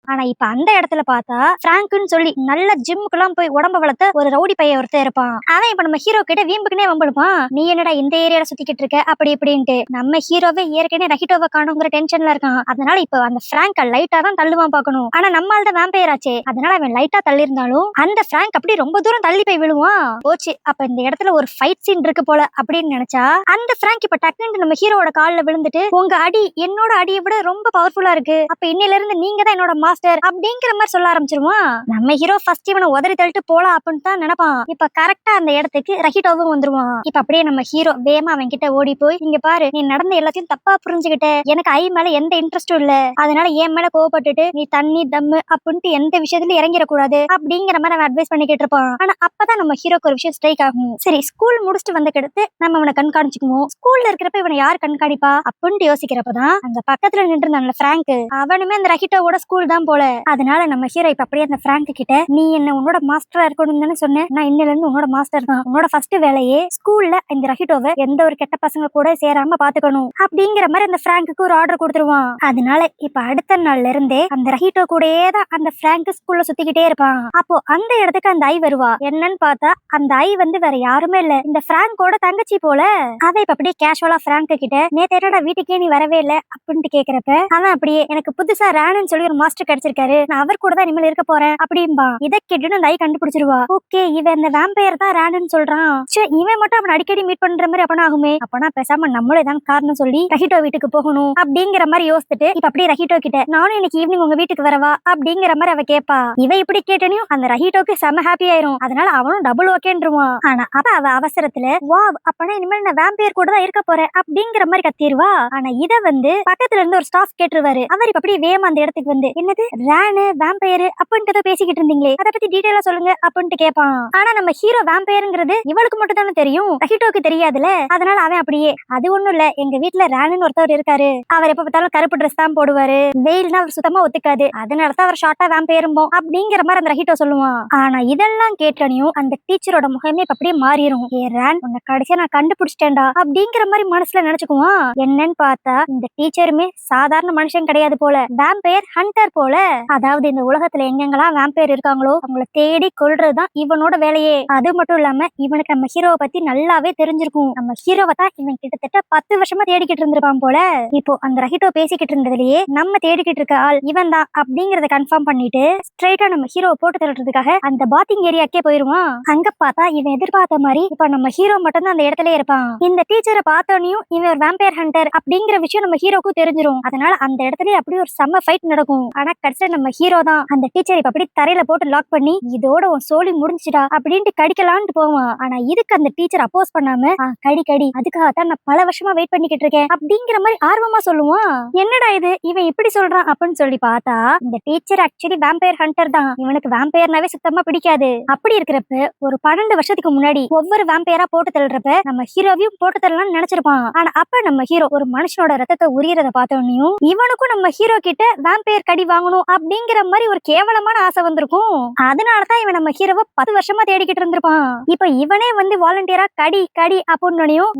ஆனா இப்ப அந்த இடத்துல பார்த்தா பிராங்க்னு சொல்லி நல்ல ஜிம்முக்கு எல்லாம் போய் உடம்ப வளர்த்த ஒரு ரவுடி பையன் ஒருத்தர் இருப்பான். அவன் இப்ப நம்ம ஹீரோ கிட்ட வீம்புக்குனே வம்பிடுப்பான், நீ என்னடா இந்த ஏரியால சுத்திக்கிட்டு இருக்க அப்படி இப்படின்ட்டு. நம்ம ஹீரோவே ஏற்கனவே ரஹிட்டோவை காணுங்கிற டென்ஷன்ல இருக்கான். அதனால இப்ப அந்த பிராங்க லைட்டா தான் தள்ளுவான் பார்க்கணும். ஆனா நம்மால தான் வேம்பையர் ஆச்சே, அதனால அவன் லைட்டா தள்ளி இருந்தாலும் அந்த பிராங்க் அப்படி ரொம்ப தூரம் தள்ளி போய் விழுவான். போச்சு அப்ப இந்த இடத்துல ஒரு ஃபைட் சீன் இருக்கு போல அப்படின்னு நினைச்சா அந்த பிராங்க் இப்ப டக்குன்னு நம்ம ஹீரோட கால்ல விழுந்துட்டு உங்க அடி என்னோட அடியை விட ரொம்ப பவர்ஃபுல்லா இருக்கு, அப்ப இன்னையில இருந்து நீங்க தான் என்னோட அப்படிங்கிற மாதிரி சொல்ல ஆரம்பிச்சிருவான். நம்ம ஹீரோ ஃபர்ஸ்ட் இவனை உதறி தள்ளிட்டு போலாம் அப்படின்னு தான் நினைப்பான். இப்ப கரெக்டா அந்த இடத்துக்கு ரஹிட்டோவும் வந்துருவான். இப்ப அப்படியே நம்ம ஹீரோ வேகமா அவன் கிட்ட ஓடி போய் இங்க பாரு நீ நடந்த எல்லாத்தையும் தப்பா புரிஞ்சுக்கிட்ட, எனக்கு ஐ மேல எந்த இன்ட்ரெஸ்டும் இல்ல, அதனால என் மேல கோவப்பட்டுட்டு நீ தண்ணி தம்மு அப்படின்ட்டு எந்த விஷயத்துல இறங்கிடக்கூடாது அப்படிங்கிற மாதிரி அவன் அட்வைஸ் பண்ணிக்கிட்டு இருப்பான். ஆனா அப்பதான் நம்ம ஹீரோக்கு ஒரு விஷயம் ஸ்ட்ரைக் ஆகும். சரி ஸ்கூல் முடிச்சுட்டு வந்த கிடத்து நம்ம அவனை கண்காணிச்சுக்குவோம், ஸ்கூல்ல இருக்கிறப்ப இவனை யார் கண்காணிப்பா அப்படின்ட்டு யோசிக்கிறப்பதான் அந்த பக்கத்துல நின்று இருந்தான்ல பிராங்க், அவனுமே அந்த ரஹிட்டோவோட ஸ்கூல் தான் இருப்பான் போல. அதனால நம்ம ஹீரோ இப்ப அப்படியே அந்த பிராங்க் கிட்ட, நீ என்ன உன்னோட மாஸ்டரா இருக்கணும்னு தானே சொன்ன, நான் இன்னில இருந்து உன்னோட மாஸ்டர் தான். உன்னோட ஃபர்ஸ்ட் வேலையே ஸ்கூல்ல இந்த ரஹிட்டோவை எந்த ஒரு கெட்ட பசங்க கூட சேராம பாத்துக்கணும் அப்படிங்கிற மாதிரி அந்த பிராங்க்கு ஒரு ஆர்டர் கொடுத்துருவான். அதனால இப்ப அடுத்த நாள்ல இருந்தே அந்த ரஹிட்டோ கூடயே தான் அந்த பிராங்க் ஸ்கூல்ல சுத்திக்கிட்டே இருப்பான். அப்போ அந்த இடத்துக்கு அந்த ஐ வருவா. என்னன்னு பார்த்தா அந்த ஐ வந்து வேற யாருமே இல்ல, இந்த பிராங்கோட தங்கச்சி போல. அதை இப்ப அப்படியே கேஷுவலா பிராங்க் கிட்ட, நேத்து என்னடா வீட்டுக்கே நீ வரவே இல்ல அப்படின்ட்டு கேக்குறப்ப, அவன் அப்படியே எனக்கு புதுசா ராணுன்னு சொல்லி ஒரு மாஸ்டர் கிடைச்சிருக்காரு, நான் அவர் கூட தான் இனிமேல் இருக்க போறேன் அப்படின்பா. இதை கேட்டுட்டு அந்த ஐ கண்டுபிடிச்சிருவா. ஓகே, இவன் இந்த வேம்பயர் தான் ராணுன்னு சொல்றான். இவன் மட்டும் அவன் அடிக்கடி மீட் பண்ற மாதிரி அப்பனா ஆகுமே, அப்பனா பேசாம நம்மளே தான் காரணம் சொல்லி ரஹிட்டோ வீட்டுக்கு போகணும் அப்படிங்கிற மாதிரி யோசிச்சுட்டு இப்ப அப்படியே ரஹிட்டோ கிட்ட, நானும் இன்னைக்கு ஈவினிங் உங்க வீட்டுக்கு வரவா அப்படிங்கிற மாதிரி அவ கேப்பா. இவ இப்படி கேட்டனையும் அந்த ரஹிட்டோக்கு செம ஹாப்பி ஆயிரும். அதனால அவனும் டபுள் ஓகேன்றுவான். ஆனா அப்ப அவ அவசரத்துல, வாவ் அப்பனா இனிமேல் நான் வேம்பயர் கூட தான் இருக்க போறேன் அப்படிங்கிற மாதிரி கத்திடுவா. ஆனா இத வந்து பக்கத்துல இருந்து ஒரு ஸ்டாஃப் கேட்டுருவாரு. அவர் இப்ப அப்படியே வேமா அந்த இடத்துக்கு வந்து, என்னது ராணு வேம்பயர் அப்படின்ட்டு பேசிக்கிட்டு இருந்தீங்களே, அதை பத்தி டீடைலா சொல்லுங்க அப்படின்ட்டு கேட்பான். ஆனா நம்ம ஹீரோ வேம்பயர்ங்கிறது இவளுக்கு மட்டும் தானே தெரியும், ரஹிட்டோக்கு தெரியாதுல. அதனால அவன் அப்படியே, அது ஒண்ணும் இல்ல, எங்க வீட்டுல ராணுன்னு ஒருத்தவர் இருக்காரு, அவர் எப்ப பார்த்தாலும் கருப்பு ட்ரெஸ் தான் போடுவாரு, வெயில்னா அவர் சுத்தமா ஒத்துக்காது, அதனாலதான் அவர் ஷார்ட்டா வேம்பயரும்போம் அப்படிங்கிற மாதிரி அந்த ரஹிட்டோ சொல்லுவான். ஆனா இதெல்லாம் கேட்டனையும் அந்த டீச்சரோட முகமே அப்படியே மாறிடும். ஏ ரான், உன்னை கடைசியா நான் கண்டுபிடிச்சிட்டேன்டா அப்படிங்கிற மாதிரி மனசுல நினைச்சுக்குவான். என்னன்னு பார்த்தா இந்த டீச்சருமே சாதாரண மனுஷன் கிடையாது போல, வேம்பயர் ஹண்டர் போல. அதாவது இந்த உலகத்துல எங்கெங்கெல்லாம் வேம்பயர் இருக்காங்களோ அவங்கள தேடி கொல்றதுதான் இவனோட வேலையே. அது மட்டும் இல்லாம இவனுக்கு நம்ம ஹீரோவை பத்தி நல்லாவே தெரிஞ்சிருக்கும். நம்ம ஹீரோவை தான் இவன் கிட்டத்தட்ட 10 வருஷமா தேடிக்கிட்டு இருந்திருப்பான் போல. இப்போ அந்த ரஹிட்டோ பேசிக்கிட்டு இருந்ததுலயே நம்ம தேடிக்கிட்டு இருக்க ஆள் இவன் தான் அப்படிங்கறத கன்ஃபார்ம் பண்ணிட்டு ஸ்ட்ரைட்டா நம்ம ஹீரோவை போட்டு தள்ளுறதுக்காக அந்த பாத்திங் ஏரியாக்கே போயிருவான். அங்க பார்த்தா இவன் எதிர்பார்த்த மாதிரி இப்ப நம்ம ஹீரோ மட்டும் தான் அந்த இடத்துல இருப்பான். இந்த டீச்சரை பார்த்தோனையும் இவன் ஒரு வேம்பயர் ஹண்டர் அப்படிங்கிற விஷயம் நம்ம ஹீரோக்கும் தெரிஞ்சிரும். அதனால அந்த இடத்துல அப்படி ஒரு செம்ம ஃபைட் நடக்கும். ஆனா கடைசியில நம்ம ஹீரோ தான் அந்த டீச்சர் இப்ப அப்படி தரையில போட்டு லாக் பண்ணி, இதோட உன் சோலி முடிஞ்சிடா அப்படின்ட்டு கடிக்கலான்ட்டு போவான். ஆனா இதுக்கு அந்த டீச்சர் அப்போஸ் பண்ணாம, கடி கடி, அதுக்காகத்தான் நான் பல வருஷமா வெயிட் பண்ணிக்கிட்டு இருக்கேன் அப்படிங்கிற மாதிரி ஆர்வமா சொல்லுவான். என்னடா இது இவன் இப்படி சொல்றான் அப்படின்னு சொல்லி பார்த்தா இந்த டீச்சர் ஆக்சுவலி வேம்பயர் ஹண்டர் தான். இவனுக்கு வேம்பயர்னாவே சுத்தமா பிடிக்காது. அப்படி இருக்கிறப்ப ஒரு 12 வருஷத்துக்கு முன்னாடி ஒவ்வொரு வேம்பயரா போட்டு தள்ளுறப்ப நம்ம ஹீரோவையும் போட்டு தள்ளலாம்னு நினைச்சிருப்பான். ஆனா அப்ப நம்ம ஹீரோ ஒரு மனுஷனோட ரத்தத்தை உரியறத பார்த்தோன்னையும் இவனுக்கும் நம்ம ஹீரோ கிட்ட வேம்பயர் கடி வாங்கணும் அப்படிங்கிற மாதிரி ஒரு கேவலமான ஆசை வந்திருக்கும். அதனாலதான் இவன் நம்ம ஹீரோவை 10 வருஷமா தேடிக்கிட்டு இருந்திருப்பான். இப்ப இவனே வந்து வாலண்டியரா கடி கடி அப்படின்னு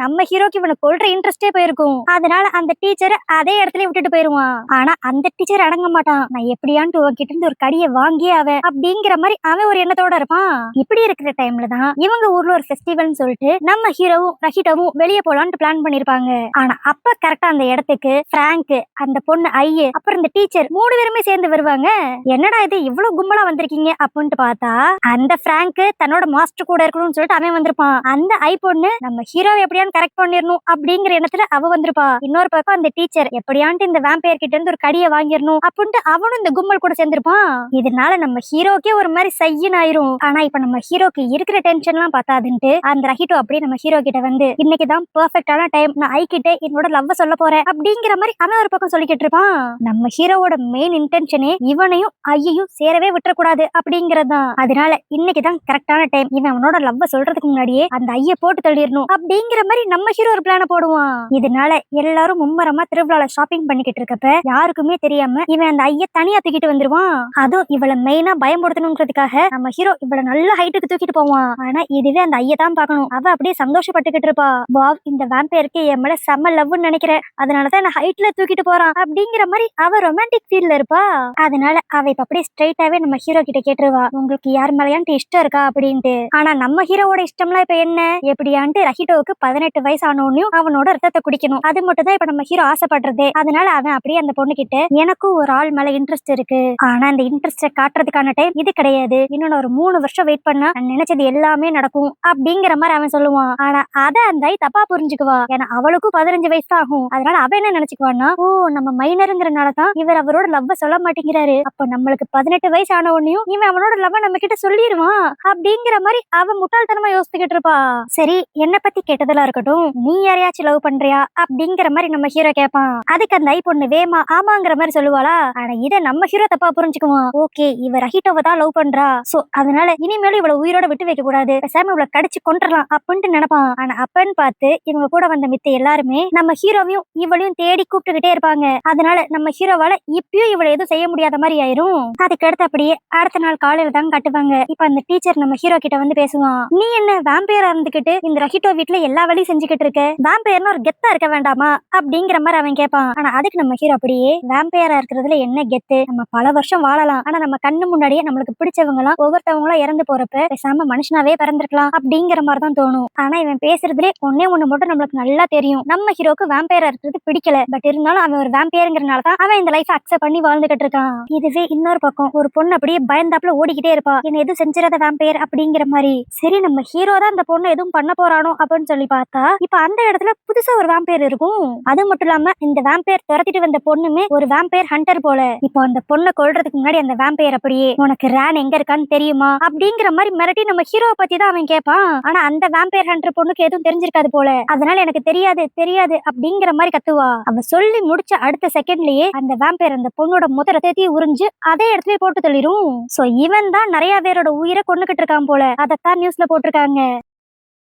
நம்ம ஹீரோக்கு இவனை கொல்ற இன்ட்ரெஸ்டே போயிருக்கும். அதனால அந்த டீச்சர் அதே இடத்துல விட்டுட்டு போயிருவான். ஆனா அந்த டீச்சர் அடங்க மாட்டான். நான் எப்படியான்ட்டு உங்ககிட்ட இருந்து ஒரு கடியை வாங்கியே அவன் அப்படிங்கிற மாதிரி அவன் ஒரு எண்ணத்தோட இருப்பான். இப்படி இருக்கிற டைம்ல தான் இவங்க ஊர்ல ஒரு ஃபெஸ்டிவல்னு சொல்லிட்டு நம்ம ஹீரோவும் ரஹிட்டோவும் வெளியே போலான்ட்டு பிளான் பண்ணிருப்பாங்க. ஆனா அப்ப கரெக்டா அந்த இடத்துக்கு பிராங்க், அந்த பொண்ணு ஐயே, அப்புறம் இந்த டீச்சர் 3 பேருமே சேர்ந்து வருவாங்க. என்னடா இது இவ்வளவு கும்பலா வந்திருக்கீங்க அப்படின்ட்டு பார்த்தா அந்த பிராங்க் தன்னோட மாஸ்டர் கூட இருக்கணும்னு சொல்லிட்டு அவன் வந்திருப்பான். அந்த ஐ பொண்ணு நம்ம ஹீரோவை எப்படியான்னு கரெக்ட் பண்ணிடணும் அப்படிங்கிற எண்ணத்துல அவ வந்திருப்பா. இன்னொரு பக்கம் அந்த டீச்சர் எப்படியான்ட்டு இந்த வேம்பயர் கிட்ட இருந்து ஒரு கடியை வாங்கிடணும் அப்படின்ட்டு அவனும் இந்த கும்பல் கூட சேர்ந்திருப்பான். இதனால நம்ம ஹீரோக்கே ஒரு மாதிரி சையன் ஆயிரும். ஆனா இப்ப நம்ம ஹீரோக்கு இருக்கிற டென்ஷன் எல்லாம் பார்த்தாதுன்ட்டு அந்த ரஹிட்டோ அப்படியே நம்ம ஹீரோ கிட்ட வந்து, இன்னைக்குதான் பெர்ஃபெக்டான டைம், நான் ஐ கிட்ட என்னோட லவ் சொல்ல போறேன் அப்படிங்கிற மாதிரி அவன் ஒரு பக்கம் சொல்லிக்கிட்டு இருப்பான். நம்ம ஹீரோவோட மெயின் இன்டென்ஷனே இவனையும் ஐயையும் சேரவே விட்டுறக்கூடாது அப்படிங்கறதுதான். அதனால இன்னைக்குதான் கரெக்டான டைம், இவன் அவனோட லவ் சொல்றதுக்கு முன்னாடியே அந்த ஐய போட்டு தள்ளிடணும் அப்படிங்கிற மாதிரி நம்ம ஹீரோ ஒரு பிளான போடுவான். இதனால எல்லாரும் மும்மரமா திருவிழால ஷாப்பிங் பண்ணிக்கிட்டு இருக்கப்ப யாருக்குமே தெரியாம இவன் அந்த ஐய தனியா தூக்கிட்டு வந்துருவான். அதுவும் இவளை மெயினா பயன்படுத்தணுங்கிறதுக்காக நம்ம ஹீரோ இவளை நல்ல ஹைட்டுக்கு தூக்கிட்டு போவான். ஆனா இதுவே அந்த ஐய தான் பார்க்கணும். அவ அப்படியே சந்தோஷப்பட்டுக்கிட்டு இருப்பா. வாவ், இந்த வேம்பயருக்கு என் மேல செம்ம லவ்னு நினைக்கிறேன், அதனாலதான் நான் ஹைட்ல தூக்கிட்டு போறான் அப்படிங்கிற மாதிரி அவ ரொமான்டிக் ஃபீல்ல இருப்பா. அதனால அவ இப்ப அப்படியே ஸ்ட்ரைட்டாவே நம்ம ஹீரோ கிட்ட கேட்டுருவா, உங்களுக்கு யார் மேலயான்ட்டு இஷ்டம் இருக்கா அப்படின்ட்டு. ஆனா நம்ம ஹீரோவோட இஷ்டம்லாம் இப்ப என்ன, எப்படியான்ட்டு ரஹிட்டோவுக்கு 18 வயசு ஆனோன்னையும் அவனோட ரத்தத்தை குடிக்கணும், அது மட்டும் தான் இப்ப நம்ம ஹீரோ ஆசைப்படுறது. அதனால அவன் அப்படியே அந்த பொண்ணு கிட்ட, எனக்கும் ஒரு ஆள் மேல இன்ட்ரெஸ்ட் இருக்கு, ஆனா அந்த இன்ட்ரெஸ்ட காட்டுறதுக்கான டைம் இது கிடையாது, இன்னொன்னு ஒரு 3 வருஷம் வெயிட் பண்ணா நான் நினைச்சது எல்லாமே நடக்கும் அப்படிங்கிற மாதிரி அவன் சொல்லுவான். ஆனா அத அந்த தப்பா புரிஞ்சுக்குவா. ஏன்னா அவளுக்கும் 15 வயசு தான் ஆகும். அதனால அவ என்ன நினைச்சுக்குவான்னா, ஓ நம்ம மைனருங்கிறனாலதான் இவர் அவரோட லவ் சொல்ல மாட்டேங்கிறாரு, அப்ப நம்மளுக்கு 18 வயசு ஆன உடனேயும் இவன் அவனோட லவ் நம்ம கிட்ட சொல்லிடுவான் அப்படிங்கிற மாதிரி அவ முட்டாள்தனமா யோசிச்சுக்கிட்டு இருப்பா. சரி, என்ன பத்தி கேட்டதெல்லாம் இருக்கட்டும், நீ யாரையாச்சும் லவ் பண்றியா அப்படிங்கிற மாதிரி நம்ம ஹீரோ கேட்பான். அதுக்கு அந்த ஐ பொண்ணு வேமா ஆமாங்கிற மாதிரி சொல்லுவாளா. ஆனா இத நம்ம ஹீரோ தப்பா புரிஞ்சுக்குவான். ஓகே, இவ ரஹிட்டோவை தான் லவ் பண்றா, சோ அதனால இனிமேலும் இவளை உயிரோட விட்டு வைக்க கூடாது, பேசாம இவளை கடிச்சு கொண்டுறலாம் அப்படின்ட்டு நினைப்பான். ஆனா அப்பன்னு பார்த்து இவங்க கூட வந்த மித்த எல்லாருமே நம்ம ஹீரோவையும் இவளையும் தேடி கூப்பிட்டுக்கிட்டே இருப்பாங்க. அதனால நம்ம ஹீரோவால இப்பயும் இவளை எதுவும் செய்ய முடியாத மாதிரி ஆயிரும். அதுக்கு அடுத்து அப்படியே அடுத்த நாள் காலையில தான் கட்டுவாங்க. இப்ப அந்த டீச்சர் நம்ம ஹீரோ கிட்ட வந்து பேசுவான். நீ என்ன வேம்பையரா இருந்துகிட்டு இந்த ரஹிட்டோ வீட்டுல எல்லா வேலையும் செஞ்சுக்கிட்டு இருக்க, வேம்பையர்னு ஒரு கெத்தா இருக்க வேண்டாமா அப்படிங்கிற மாதிரி அவன் கேட்பான். ஆனா அதுக்கு நம்ம ஹீரோ அப்படியே வேம்பையரா இருக்கிறதுல என்ன கெத்து, நம்ம பல வருஷம் வாழலாம், ஆனா நம்ம கண்ணு முன்னாடியே நம்மளுக்கு பிடிச்சவங்க எல்லாம் ஒவ்வொருத்தவங்களும் இறந்து போறப்ப பேசாம மனுஷனாவே பிறந்திருக்கலாம் அப்படிங்கிற மாதிரி தான் தோணும். ஆனா இவன் பேசுறதுலே ஒன்னே ஒண்ணு மட்டும் நம்மளுக்கு நல்லா தெரியும், நம்ம ஹீரோக்கு வேம்பையரா இருக்கிறது பிடிக்கல. பட் இருந்தாலும் அவன் ஒரு வேம்பையருங்கிறனாலதான் அவன் இந்த லைஃப் அக்செப்ட் பண்ணி வாழ்ந்துகிட்டு இருக்கான். இதுவே இன்னொரு பக்கம் ஒரு பொண்ணு அப்படியே பயந்தாப்புல ஓடிக்கிட்டே இருப்பா, என்ன எதுவும் செஞ்சிடாத வேம்பையர் அப்படிங்கிற மாதிரி. சரி நம்ம ஹீரோ தான் இந்த பொண்ணு எதுவும் பண்ண போறானோ அப்படின்னு சொல்லி பார்த்தா இப்ப அந்த இடத்துல புதுசா ஒரு வேம்பையர் இருக்கும். அது மட்டும் இல்லாம இந்த வேம்பையர் துரத்திட்டு வந்த பொண்ணுமே ஒரு வேம்பையர் ஹண்டர் போல. இப்போ அந்த பொண்ணை கொல்றதுக்கு முன்னாடி அந்த வேம்பையர் அப்படியே உனக்கு ரேன் எங்க இருக்கான்னு தெரியுமா அப்படிங்கிற மாதிரி மிரட்டி நம்ம ஹீரோவை பத்தி தான் அவன் கேட்பான். ஆனா அந்த வேம்பையர் ஹண்டர் பொண்ணுக்கு எதுவும் தெரிஞ்சிருக்காது போல, அதனால எனக்கு தெரியாது தெரியாது அப்படிங்கிற மாதிரி கத்துவா. அவ சொல்லி முடிச்ச அடுத்த செகண்ட்லயே அந்த வேம்பையர் அந்த பொண்ணோட முதல தேத்தி உறிஞ்சு அதே இடத்துல போட்டு தள்ளிரும். சோ இவன் தான் நிறைய பேரோட உயிரை கொண்டுகிட்டு இருக்கான் போல, அதத்தான் நியூஸ்ல போட்டிருக்காங்க.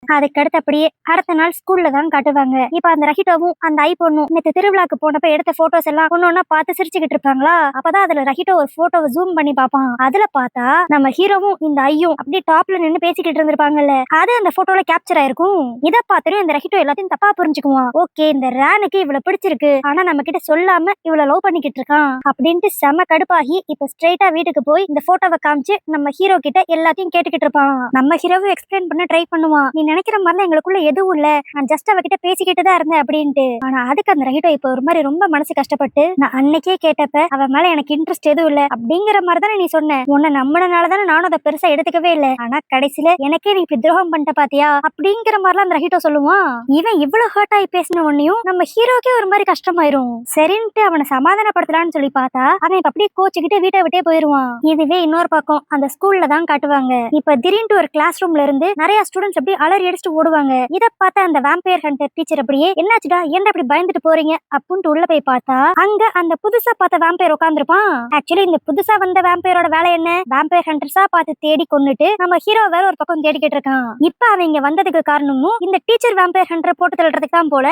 அதுக்கடுத்து அப்படியே அடுத்த நாள் ஸ்கூல்ல தான் காட்டுவாங்க. இப்ப அந்த ரஹிட்டோவும் அந்த ஐ பொண்ணும் நேற்று திருவிழாக்கு போனப்ப எடுத்த போட்டோஸ் எல்லாம் ஒன்னொன்னா பார்த்து சிரிச்சுக்கிட்டு இருப்பாங்களா. அப்பதான் அதுல ரஹிட்டோ ஒரு போட்டோவை ஜூம் பண்ணி பார்ப்பான். அதுல பார்த்தா நம்ம ஹீரோவும் இந்த ஐயும் அப்படியே டாப்ல நின்று பேசிக்கிட்டு இருந்திருப்பாங்கல்ல, அது அந்த போட்டோல கேப்சர் ஆயிருக்கும். இதை பார்த்துட்டு இந்த ரஹிட்டோ எல்லாத்தையும் தப்பா புரிஞ்சுக்குவான். ஓகே இந்த ரேனுக்கு இவ்வளவு பிடிச்சிருக்கு, ஆனா நம்ம கிட்ட சொல்லாம இவ்வளவு லவ் பண்ணிக்கிட்டு இருக்கான் அப்படின்ட்டு செம கடுப்பாகி இப்ப ஸ்ட்ரெயிட்டா வீட்டுக்கு போய் இந்த போட்டோவை காமிச்சு நம்ம ஹீரோ கிட்ட எல்லாத்தையும் கேட்டுக்கிட்டு இருப்பான். நம்ம ஹீரோவும் எக்ஸ்பிளைன் பண்ண ட்ரை பண்ணுவான். நீ நினைக்கிற மாதிரி எங்களுக்குள்ள எதுவும் இல்ல, நான் ஜஸ்ட் அவகிட்ட பேசிக்கிட்டு தான் இருந்தேன் அப்படின்ட்டு. ஆனா அதுக்கு அந்த ரஹிட்டோ இப்ப ஒரு மாதிரி ரொம்ப மனசு கஷ்டப்பட்டு, நான் அன்னைக்கே கேட்டப்ப அவ மேல எனக்கு இன்ட்ரெஸ்ட் எதுவும் இல்ல அப்படிங்கிற மாதிரி தானே நீ சொன்ன, உன்னை நம்பினனாலதானே நானும் அதை பெருசா எடுத்துக்கவே இல்லை, ஆனா கடைசியில எனக்கே நீ இப்படி துரோகம் பண்ணிட்ட பாத்தியா அப்படிங்கிற மாதிரிலாம் அந்த ரஹிட்டோ சொல்லுவான். இவன் இவ்வளவு ஹர்ட் ஆகி பேசின உடனேயும் நம்ம ஹீரோக்கே ஒரு மாதிரி கஷ்டமாயிரும். சரின்ட்டு அவனை சமாதானப்படுத்தலான்னு சொல்லி பார்த்தா அவன் இப்ப அப்படியே கோச்சுக்கிட்டு வீட்டை விட்டே போயிருவான். இதுவே இன்னொரு பக்கம் அந்த ஸ்கூல்ல தான் காட்டுவாங்க. இப்ப திடீர்னு ஒரு கிளாஸ் ரூம்ல இருந்து நிறைய ஸ்டூடெண்ட்ஸ் அப்படியே அலறி அடிச்சுட்டு ஓடுவாங்க. இத பார்த்த அந்த வேம்பையர் ஹண்டர் டீச்சர் அப்படியே என்னாச்சுடா ஏன்டா இப்படி பயந்துட்டு போறீங்க அப்படின்ட்டு உள்ள போய் பார்த்தா அங்க அந்த புதுசா பார்த்த வேம்பையர் உட்கார்ந்துருப்பான். ஆக்சுவலி இந்த புதுசா வந்த வேம்பையரோட வேலை என்ன, வேம்பையர் ஹண்டர்ஸா பார்த்து தேடி கொன்னுட்டு நம்ம ஹீரோ வேற ஒரு பக்கம் தேடிக்கிட்டு இருக்கான். இப்ப அவங்க வந்ததுக்கு காரணமும் இந்த டீச்சர் வேம்பையர் ஹண்டர் போட்டு தள்ளுறதுக்கு தான் போல.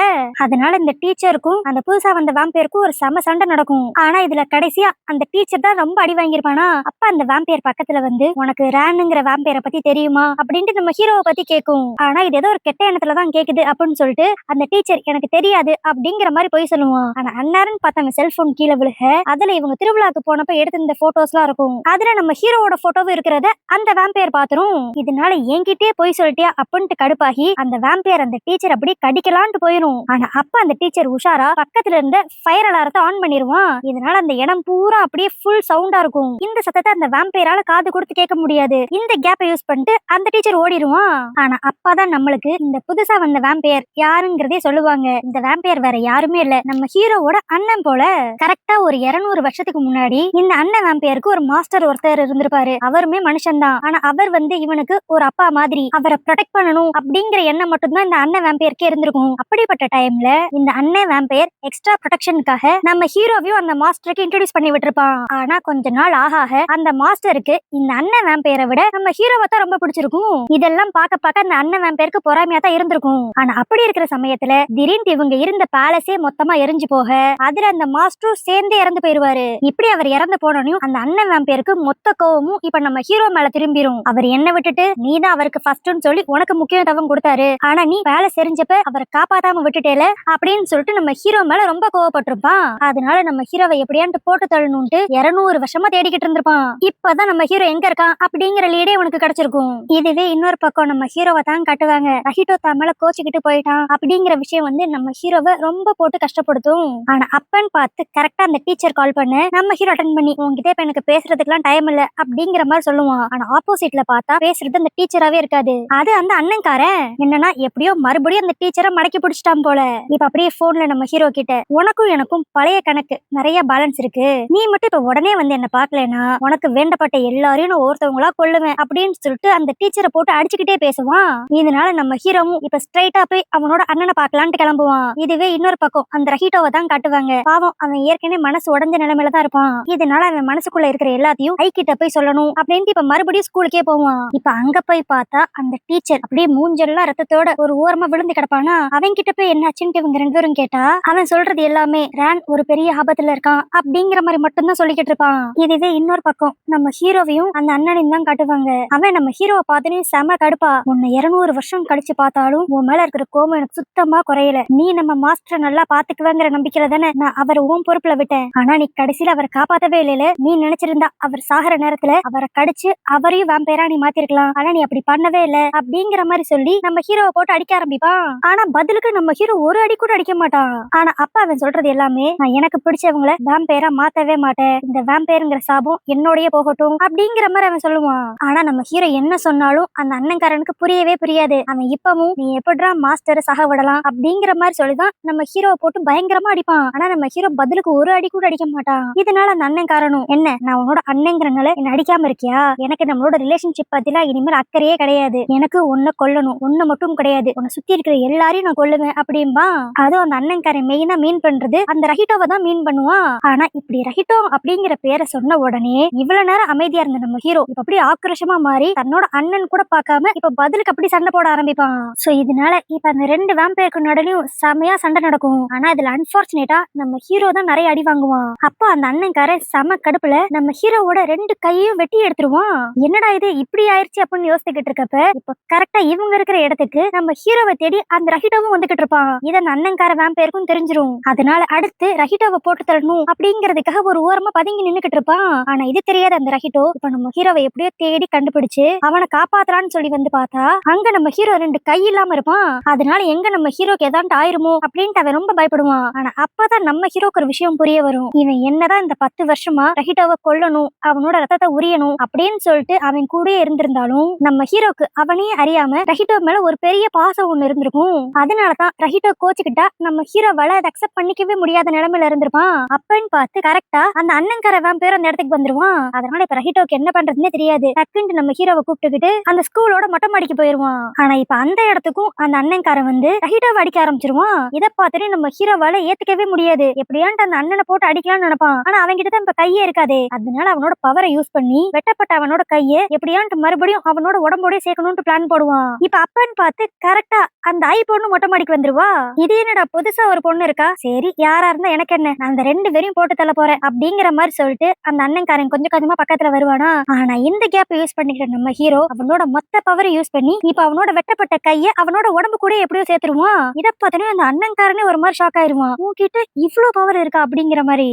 அதனால இந்த டீச்சருக்கும் அந்த புதுசா வந்த வேம்பையருக்கும் ஒரு சம சண்டை நடக்கும். ஆனா இதுல கடைசியா அந்த டீச்சர் தான் ரொம்ப அடி வாங்கியிருப்பானா. அப்ப அந்த வேம்பையர் பக்கத்துல வந்து உனக்கு ரேனுங்கிற வேம்பையரை பத்தி தெரியுமா அப்படின்ட்டு நம்ம ஹீரோவை பத்தி கேட்கும். ஆனா இது ஏதோ ஒரு கெட்ட எண்ணத்துலதான் கேக்குது அப்படின்னு சொல்லிட்டு அந்த டீச்சர் எனக்கு தெரியாது அப்படிங்கிற மாதிரி போய் சொல்லுவான். ஆனா அன்னாரன் பார்த்தாங்க செல்போன் கீழே விழுக அதுல இவங்க திருவிழாக்கு போனப்ப எடுத்து இந்த போட்டோஸ் எல்லாம் இருக்கும். அதுல நம்ம ஹீரோவோட போட்டோவும் இருக்கிறத அந்த வேம்பையர் பாத்துரும். இதனால என்கிட்டே போய் சொல்லிட்டியா அப்படின்ட்டு கடுப்பாகி அந்த வேம்பையர் அந்த டீச்சர் அப்படி கடிக்கலான்ட்டு போயிரும். ஆனா அப்ப அந்த டீச்சர் உஷாரா பக்கத்துல இருந்த ஃபயர் அலாரத்தை ஆன் பண்ணிருவான். இதனால அந்த இடம் பூரா அப்படியே ஃபுல் சவுண்டா இருக்கும். இந்த சத்தத்தை அந்த வேம்பையரால காது கொடுத்து கேட்க முடியாது. இந்த கேப்பை யூஸ் பண்ணிட்டு அந்த டீச்சர் ஓடிடுவான். ஆனா அப்பதான் நம்மளுக்கு இந்த புதுசா வந்த வேம்பையர் யாருங்கிறதே சொல்லுவாங்க. இந்த வேம்பையர் வேற யாருமே இல்ல, நம்ம ஹீரோவோட அண்ணன் போல. கரெக்டா ஒரு 200 வருஷத்துக்கு முன்னாடி இந்த அண்ணன் வேம்பையருக்கு ஒரு மாஸ்டர் ஒருத்தர் இருந்திருப்பாரு. அவருமே மனுஷன் தான், ஆனா அவர் வந்து இவனுக்கு ஒரு அப்பா மாதிரி, அவரை ப்ரொடெக்ட் பண்ணணும் அப்படிங்கிற எண்ணம் மட்டும்தான் இந்த அண்ணன் வேம்பையருக்கே இருந்திருக்கும். அப்படிப்பட்ட டைம்ல இந்த அண்ணன் வேம்பையர் எக்ஸ்ட்ரா ப்ரொடெக்ஷனுக்காக நம்ம ஹீரோவையும் அந்த மாஸ்டருக்கு இன்ட்ரோடியூஸ் பண்ணி விட்டுருப்பான். ஆனா கொஞ்ச நாள் ஆக அந்த மாஸ்டருக்கு இந்த அண்ணன் வேம்பையரை விட நம்ம ஹீரோவை தான் ரொம்ப பிடிச்சிருக்கும். இதெல்லாம் பார்க்க பார்க்க அந்த அண்ணன் வேம்பையருக்கு பொறாமையா தான் இருந்திருக்கும். ஆனா அப்படி இருக்கிற சமயத்துல திடீர்னு இவங்க இருந்த பேலஸே மொத்தமா எரிஞ்சு போக அதுல அந்த மாஸ்டரும் சேர்ந்தே இறந்து போயிருவாரு. இப்படி அவர் இறந்து போனோனையும் அந்த அண்ணன் வேம்பையருக்கு மொத்த கோவமும் இப்ப நம்ம ஹீரோ மேல திரும்பிரும். அவர் என்ன விட்டுட்டு நீ தான் அவருக்கு ஃபர்ஸ்ட்னு சொல்லி உனக்கு முக்கியத்துவம் கொடுத்தாரு, ஆனா நீ பேலஸ் எரிஞ்சப்ப அவரை காப்பாத்தாம விட்டுட்டேல அப்படின்னு சொல்லிட்டு நம்ம ஹீரோ மேல ரொம்ப கோவப்பட்டிருப்பான். அதனால நம்ம ஹீரோவை எப்படியான்ட்டு போட்டு தள்ளணும்ட்டு 200 வருஷமா தேடிக்கிட்டு இருந்திருப்பான். இப்பதான் நம்ம ஹீரோ எங்க இருக்கான் அப்படிங்கிற லீடே உனக்கு கிடைச்சிருக்கும். இதுவே இன்னொரு பக்கம் நம்ம ஹீரோவை தான் காட்டுவாங்க. ரஹிட்டோ மேல கோச்சுக்கிட்டு போயிட்டான் அப்படிங்கிற விஷயம் வந்து நம்ம ஹீரோவை ரொம்ப போட்டு கஷ்டப்படுத்தும். ஆனா அப்பன்னு பார்த்து கரெக்டா அந்த டீச்சர் கால் பண்ண நம்ம ஹீரோ அட்டன் பண்ணி உங்ககிட்ட இப்ப எனக்கு பேசுறதுக்குலாம் டைம் இல்ல அப்படிங்கிற மாதிரி சொல்லுவான். ஆனா ஆப்போசிட்ல பார்த்தா பேசுறது அந்த டீச்சராவே இருக்காது, அது அந்த அண்ணன்காரன். என்னன்னா எப்படியோ மறுபடியும் அந்த டீச்சரை மடக்கி பிடிச்சிட்டான் போல. இப்ப அப்படியே போன்ல நம்ம ஹீரோ கிட்ட உனக்கும் எனக்கும் பழைய கணக்கு நிறைய பேலன்ஸ் இருக்கு, நீ மட்டும் இப்ப உடனே வந்து என்ன பாக்கலனா உனக்கு வேண்டப்பட்ட எல்லாரையும் நான் ஒருத்தவங்களா கொள்ளுவேன் அப்படின்னு சொல்லிட்டு அந்த டீச்சரை போட்டு அடிச்சுக்கிட்டே பேசுவான். இதனால நம்ம ஹீரோவும் இப்ப ஸ்ட்ரைட்டா போய் அவனோட அண்ணனை பாக்கலான்ட்டு கிளம்புவான். இதுவே இன்னொரு பக்கம் அந்த ரஹிட்டோவை தான் காட்டுவாங்க. பாவம், அவன் ஏற்கனவே மனசு உடஞ்ச நிலைமையில தான் இருப்பான். இதனால அவன் மனசுக்குள்ள இருக்கிற எல்லாத்தையும் ஐ கிட்ட போய் சொல்லணும் அப்படின்ட்டு இப்ப மறுபடியும் ஸ்கூலுக்கே போவான். இப்ப அங்க போய் பார்த்தா அந்த டீச்சர் அப்படியே மூஞ்செல்லாம் ரத்தத்தோட ஒரு ஓரமா விழுந்து கிடப்பானா. அவன் கிட்ட போய் என்னாச்சுன்னு இவங்க 2 பேரும் கேட்டா அவன் சொல்றது எல்லாமே ரேன் ஒரு பெரிய ஆபத்துல இருக்கான் அப்படிங்கிற மாதிரி மட்டும் தான் சொல்லிக்கிட்டு இருப்பான். இதுவே இன்னொரு பக்கம் நம்ம ஹீரோவையும் அந்த அண்ணனையும் தான் காட்டுவாங்க. அவன் நம்ம ஹீரோவை பார்த்தனே செம கடுப்பா, உன்னை 200 வருஷம் கழிச்சு பார்த்தாலும் உன் மேல இருக்கிற கோபம் எனக்கு சுத்தமா குறையல. நீ நம்ம மாஸ்டரை நல்லா பாத்துக்குவேங்கிற நம்பிக்கையில தானே நான் அவரை உன் பொறுப்புல விட்டேன். ஆனா நீ கடைசியில அவரை காப்பாத்தவே இல்லையில. நீ நினைச்சிருந்தா அவர் சாகிற நேரத்துல அவரை கடிச்சு அவரையும் வேம்பையரா நீ மாத்திருக்கலாம். ஆனா நீ அப்படி பண்ணவே இல்ல அப்படிங்கிற மாதிரி சொல்லி நம்ம ஹீரோவை போட்டு அடிக்க ஆரம்பிப்பான். ஆனா பதிலுக்கு நம்ம ஹீரோ ஒரு அடி கூட அடிக்க மாட்டான். ஆனா அப்ப அவன் சொல்றது எல்லாமே நான் எனக்கு பிடிச்சவங்களை வேம்பையரா மாத்தவே மாட்டேன், இந்த வேம்பையருங்கிற சாபம் என்னோடய போகட்டும் அப்படிங்கிற மாதிரி அவன் சொல்லுவான். ஆனா நம்ம ஹீரோ என்ன சொன்னாலும் அந்த அண்ணன்காரனுக்கு புரியவே புரியாது. அவன் இப்பவும் நீ எப்படிடா மாஸ்டரை சக விடலாம் அப்படிங்கிற மாதிரி சொல்லிதான் நம்ம ஹீரோவை போட்டு பயங்கரமா அடிப்பான். ஆனா நம்ம ஹீரோ பதிலுக்கு ஒரு அடி கூட அடிக்க மாட்டான். இதனால அந்த அண்ணன்காரனும் என்ன நான் உன்னோட அண்ணங்கிறனால என்ன அடிக்காம இருக்கியா, எனக்கு நம்மளோட ரிலேஷன்ஷிப் பத்திலாம் இனிமேல் அக்கறையே கிடையாது, எனக்கு உன்னை கொல்லணும், உன்னை மட்டும் கிடையாது உன்னை சுத்தி இருக்கிற எல்லாரையும் நான் கொல்லுவேன் அப்படின்பா. அதுவும் அந்த அண்ணன்காரன் மெயினா மீன் பண்றது அந்த ரஹிட்டோவை தான் மீன் பண்ணுவான். ஆனா இப்படி ரஹிட்டோ அப்படிங்கிற பேரை சொன்ன உடனே இவ்வளவு நேரம் அமைதியா இருந்த நம்ம ஹீரோ இப்ப அப்படி ஆக்ரோஷமா மாறி தன்னோட அண்ணன் கூட பார்க்காம இப்ப பதிலுக்கு அப்படி சண்டை போட ஆரம்பிப்பான். சோ இதனால இப்ப அந்த 2 வேம்பையருக்கு நடுவுலயும் செமையா சண்டை நடக்கும். ஆனா இதுல அன்பார்ச்சுனேட்டா நம்ம ஹீரோ தான் நிறைய அடி வாங்குவான். அப்போ அந்த அண்ணன்காரன் செம கடுப்புல நம்ம ஹீரோவோட 2 கையையும் வெட்டி எடுத்துருவான். என்னடா இது இப்படி ஆயிடுச்சு அப்படின்னு யோசிச்சுக்கிட்டு இருக்கப்ப இப்ப கரெக்டா இவங்க இருக்கிற இடத்துக்கு நம்ம ஹீரோவை தேடி அந்த ரஹிட்டோவும் வந்துகிட்டு இருப்பான். இத அந்த அண்ணன்கார வேம்பையருக்கும் தெரிஞ்சிரும். அதனால அடுத்து ரஹிட்டோவை போட்டு தரணும் அப்படிங்கறதுக்காக ஒரு ஓரமா பதுங்கி நின்னுகிட்டு இருப்பான். ஆனா இது தெரியாத அந்த ரஹிட்டோ இப்ப நம்ம ஹீரோவை எப்படியோ தேடி கண்டுபிடிச்சு அவனை காப்பாத்தலான்னு சொல்லி வந்து பார்த்தா அங்க நம்ம ஹீரோ 2 கை இல்லாம இருப்பான். அதனால எங்க நம்ம ஹீரோக்கு ஏதாண்டு ஆயிருமோ அப்படின்ட்டு அவன் ரொம்ப பயப்படுவான். ஆனா அப்பதான் நம்ம ஹீரோக்கு ஒரு விஷயம் புரிய வரும். இவன் என்னதான் இந்த 10 வருஷமா ரஹிட்டோவை கொல்லணும், அவனோட ரத்தத்தை உரியணும் அப்படின்னு சொல்லிட்டு அவன் கூட இருந்திருந்தாலும் நம்ம ஹீரோக்கு அவனே அறியாம ரஹிட்டோ மேல ஒரு பெரிய பாசம் ஒண்ணு இருந்திருக்கும். அதனாலதான் ரஹிட்டோ கோச்சுக்கிட்டா நம்ம ஹீரோவால அதை அக்செப்ட் பண்ணிக்கவே முடியாத நிலைமையில இருந்திருப்பான். அப்பன்னு பார்த்து கரெக்டா அந்த அண்ணன்கார வேம்பையர் அந்த இடத்துக்கு வந்துருவான். அதனால இப்ப ரஹிட்டோக்கு என்ன பண்றதுன்னே தெரியாது. டக்குன்னு நம்ம ஹீரோவை கூப்பிட்டுக்கிட்டு அந்த ஸ்கூலோட மொட்டை மாடிக்கு போயிருவான். ஆனா இப்ப அந்த இடத்துக்கும் அந்த அண்ணன்காரன் வந்து ரஹிட்டோவை அடிக்க ஆரம்பிச்சிருவான். இதை பார்த்துட்டு நம்ம ஹீரோவால ஏத்துக்கவே முடியாது. எப்படியான்ட்டு அந்த அண்ணனை போட்டு அடிக்கலாம்னு நினைப்பான். ஆனா அவன்கிட்ட தான் இப்ப கையே இருக்காதே. அதனால அவனோட பவரை யூஸ் பண்ணி வெட்டப்பட்ட அவனோட கையை எப்படியான்ட்டு மறுபடியும் அவனோட உடம்போட சேர்க்கணும்னு பிளான் போடுவான். இப்ப அப்பன்னு பார்த்து கரெக்டா அந்த ஐ பொண்ணு மொட்டை மாடிக்கு வந்துருவா. இது என்னடா புதுசா ஒரு பொண்ணு இருக்கா, சரி யாரா இருந்தா எனக்கு என்ன, நான் அந்த 2 பேரையும் போட்டு தள்ள போறேன் அப்படிங்கிற மாதிரி சொல்லிட்டு அந்த அண்ணன்காரன் கொஞ்சம் கொஞ்சமா பக்கத்துல வருவானா. ஆனா இந்த கேப் யூஸ் பண்ணிக்கிற நம்ம ஹீரோ அவனோட மொத்த பவரை யூஸ் பண்ணி இப்ப அவனோட வெட்டப்பட்ட கையை அவனோட உடம்பு கூட எப்படியோ சேர்த்துருவான். இதை பார்த்தோன்னே அந்த அண்ணன்காரனே ஒரு மாதிரி ஷாக் ஆயிருவான். உன்கிட்ட இவ்வளவு பவர் இருக்கா அப்படிங்கிற மாதிரி.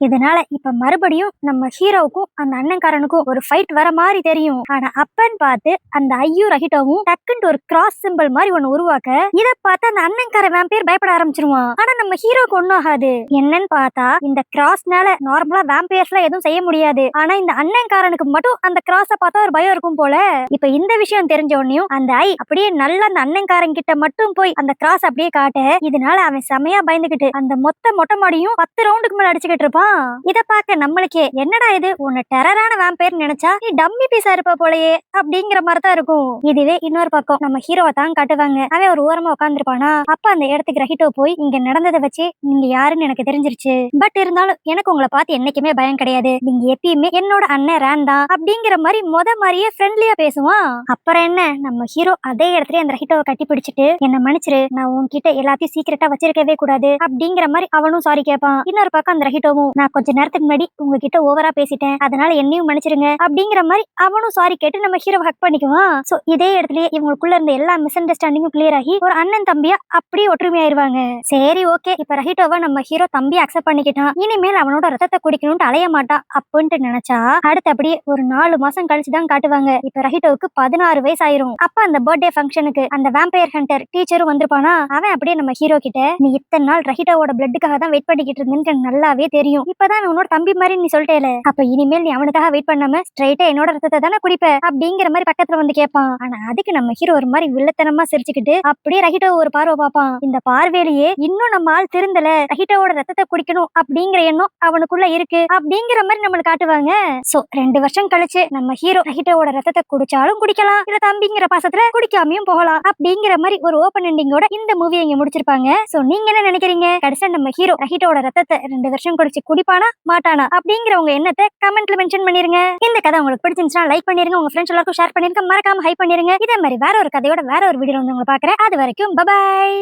இதனால இப்ப மறுபடியும் நம்ம ஹீரோவுக்கும் அந்த அண்ணன்காரனுக்கும் ஒரு ஃபைட் வர மாதிரி தெரியும். ஆனா அப்பன்னு பார்த்து அந்த ஐயோ ரஹிட்டோவும் டக்குன்னு ஒரு கிராஸ் சிம்பிள் மாதிரி ஒண்ணு உருவாக்க இத பார்த்து அந்த அண்ணன்கார வேம்பையர் பயப்பட ஆரம்பிச்சிருவான். ஆனா நம்ம ஹீரோக்கு ஒண்ணும் ஆகாது. என்னன்னு பார்த்தா இந்த கிராஸ்னால நார்மலா வேம்பையர்ஸ்ல எதுவும் செய்ய முடியாது. ஆனா இந்த அண்ணன்காரனுக்கு மட்டும் அந்த கிராஸ பார்த்தா ஒரு பயம் இருக்கும் போல. இப்ப இந்த விஷயம் தெரிஞ்ச உடனே அந்த ஐ அப்படியே நல்லா அந்த அண்ணன்காரன் கிட்ட மட்டும் போய் அந்த கிராஸ் அப்படியே காட்ட இதனால அவன் செமையா பயந்துகிட்டு அந்த மொட்டை மாடியும் 10 ரவுண்டுக்கு மேல அடிச்சுக்கிட்டு இருப்பான். இத பாக்க நம்மளுக்கே என்னடா இது உன்னை டெரரான வேம்பையர் நினைச்சா நீ டம்மி பீஸா இருப்ப போலயே அப்படிங்கிற மாதிரி தான் இருக்கும். இதுவே இன்னொரு பக்கம் நம்ம ஹீரோவை தான் காட்டுவாங்க. அவன் ஒரு ஓரமா உட்காந்துருப்பானா. அப்ப அந்த இடத்துக்கு ரஹிட்டோ போய் இங்க நடந்ததை வச்சு நீங்க யாருன்னு எனக்கு தெரிஞ்சிருச்சு, பட் இருந்தாலும் எனக்கு உங்களை பார்த்து என்னைக்குமே பயம் கிடையாது, நீங்க எப்பயுமே என்னோட அண்ணன் ரேன் தான் அப்படிங்கிற மாதிரி மாதிரியே ஃப்ரெண்ட்லியா பேசுவான். அப்புறம் என்ன நம்ம ஹீரோ அதே இடத்துல அந்த ரஹிட்டோவை கட்டி பிடிச்சிட்டு என்ன மன்னிச்சிரு, நான் உன்கிட்ட எல்லாத்தையும் சீக்கிரட்டா வச்சிருக்கவே கூடாது அப்படிங்கிற மாதிரி அவனும் சாரி கேட்பான். இன்னொரு பக்கம் அந்த ரஹிட்டோவும் நான் கொஞ்ச நேரத்துக்கு முன்னாடி உங்ககிட்ட ஓவரா பேசிட்டேன், அதனால என்னையும் மன்னிச்சிருங்க அப்படிங்கிற மாதிரி அவனும் சாரி கேட்டு நம்ம ஹீரோ ஹக் பண்ணிக்குவான். சோ இதே இடத்துல இவங்களுக்குள்ள இருந்த எல்லா மிஸ் அண்டர்ஸ்டாண்டிங்கும் கிளியர் ஆகி ஒரு அண்ணன் தம்பியா அப்படியே ஒற்றுமையாயிருவாங்க. சரி ஓகே, இப்ப ரஹிட்டோவை நம்ம ஹீரோ தம்பி அக்செப்ட் பண்ணிக்கிட்டான், இனிமேல் அவனோட ரத்தத்தை குடிக்கணும்னு அலைய மாட்டான் அப்படின்ட்டு நினைச்சா அடுத்து அப்படியே ஒரு 4 மாசம் கழிச்சுதான் காட்டுவாங்க. இப்ப ரஹிட்டோவுக்கு 16 வயசு ஆயிரும். அப்ப அந்த பர்த்டே ஃபங்க்ஷனுக்கு அந்த வேம்பையர் ஹண்டர் டீச்சரும் வந்திருப்பானா. அவன் அப்படியே நம்ம ஹீரோ கிட்ட நீ இத்தனை நாள் ரஹிட்டோவோட பிளட்டுக்காக தான் வெயிட் பண்ணிக்கிட்டு இருந்தேன்னு நல்லாவே தெரியும், இப்பதான் உன்னோட தம்பி மாதிரி நீ சொல்லிட்டேல, அப்ப இனிமேல் நீ அவனுக்காக வெயிட் பண்ணாம ஸ்ட்ரைட்டா என்னோட ரத்தத்தை தானே குடிப்ப அப்படிங்கிற மாதிரி பக்கத்துல வந்து கேட்பான். ஆனா அதுக்கு நம்ம ஹீரோ ஒரு மாதிரி வில்லத்தனமா சிரிச்சுக்கிட்டு அப்படியே ரஹிட்டோ ஒரு பார்வை பார்ப்பான். இந்த பார்வையிலேயே இன்னும் நம்ம ஆள் திருந்தல, ரஹிட்டோட ரத்தத்தை குடிக்கணும் அப்படிங்கிற எண்ணம் அவனுக்குள்ள இருக்கு அப்படிங்கிற மாதிரி நம்மளுக்கு காட்டுவாங்க. சோ 2 வருஷம் கழிச்சு நம்ம ஹீரோ ரஹிட்டோட ரத்தத்தை குடிச்சாலும் குடிக்கலாம், இல்ல தம்பிங்கிற பாசத்துல குடிக்காமையும் போகலாம் அப்படிங்கிற மாதிரி ஒரு ஓபன் எண்டிங்கோட இந்த மூவியை இங்க முடிச்சிருப்பாங்க. சோ நீங்க என்ன நினைக்கிறீங்க? கடைசியா நம்ம ஹீரோ ரஹிட்டோட ரத்தத்தை 2 வருஷம் குடிச்சு குடிப்பானா மாட்டானா அப்படிங்கிற உங்க எண்ணத்தை கமெண்ட்ல மென்ஷன் பண்ணிருங்க. இந்த கதை உங்களுக்கு பிடிச்சிருந்துச்சுன்னா லைக் பண்ணிருங்க, உங்க ஃப்ரெண்ட்ஸ் எல்லாருக்கும் ஷேர் பண்ணிருங்க, மறக்காம ஹைப் பண்ணிருங்க. இதே மாதிரி வேற ஒரு கதையோட வேற ஒரு வீடியோ வந்து உங்களை பாக்குறேன். அது வரைக்கும் பை.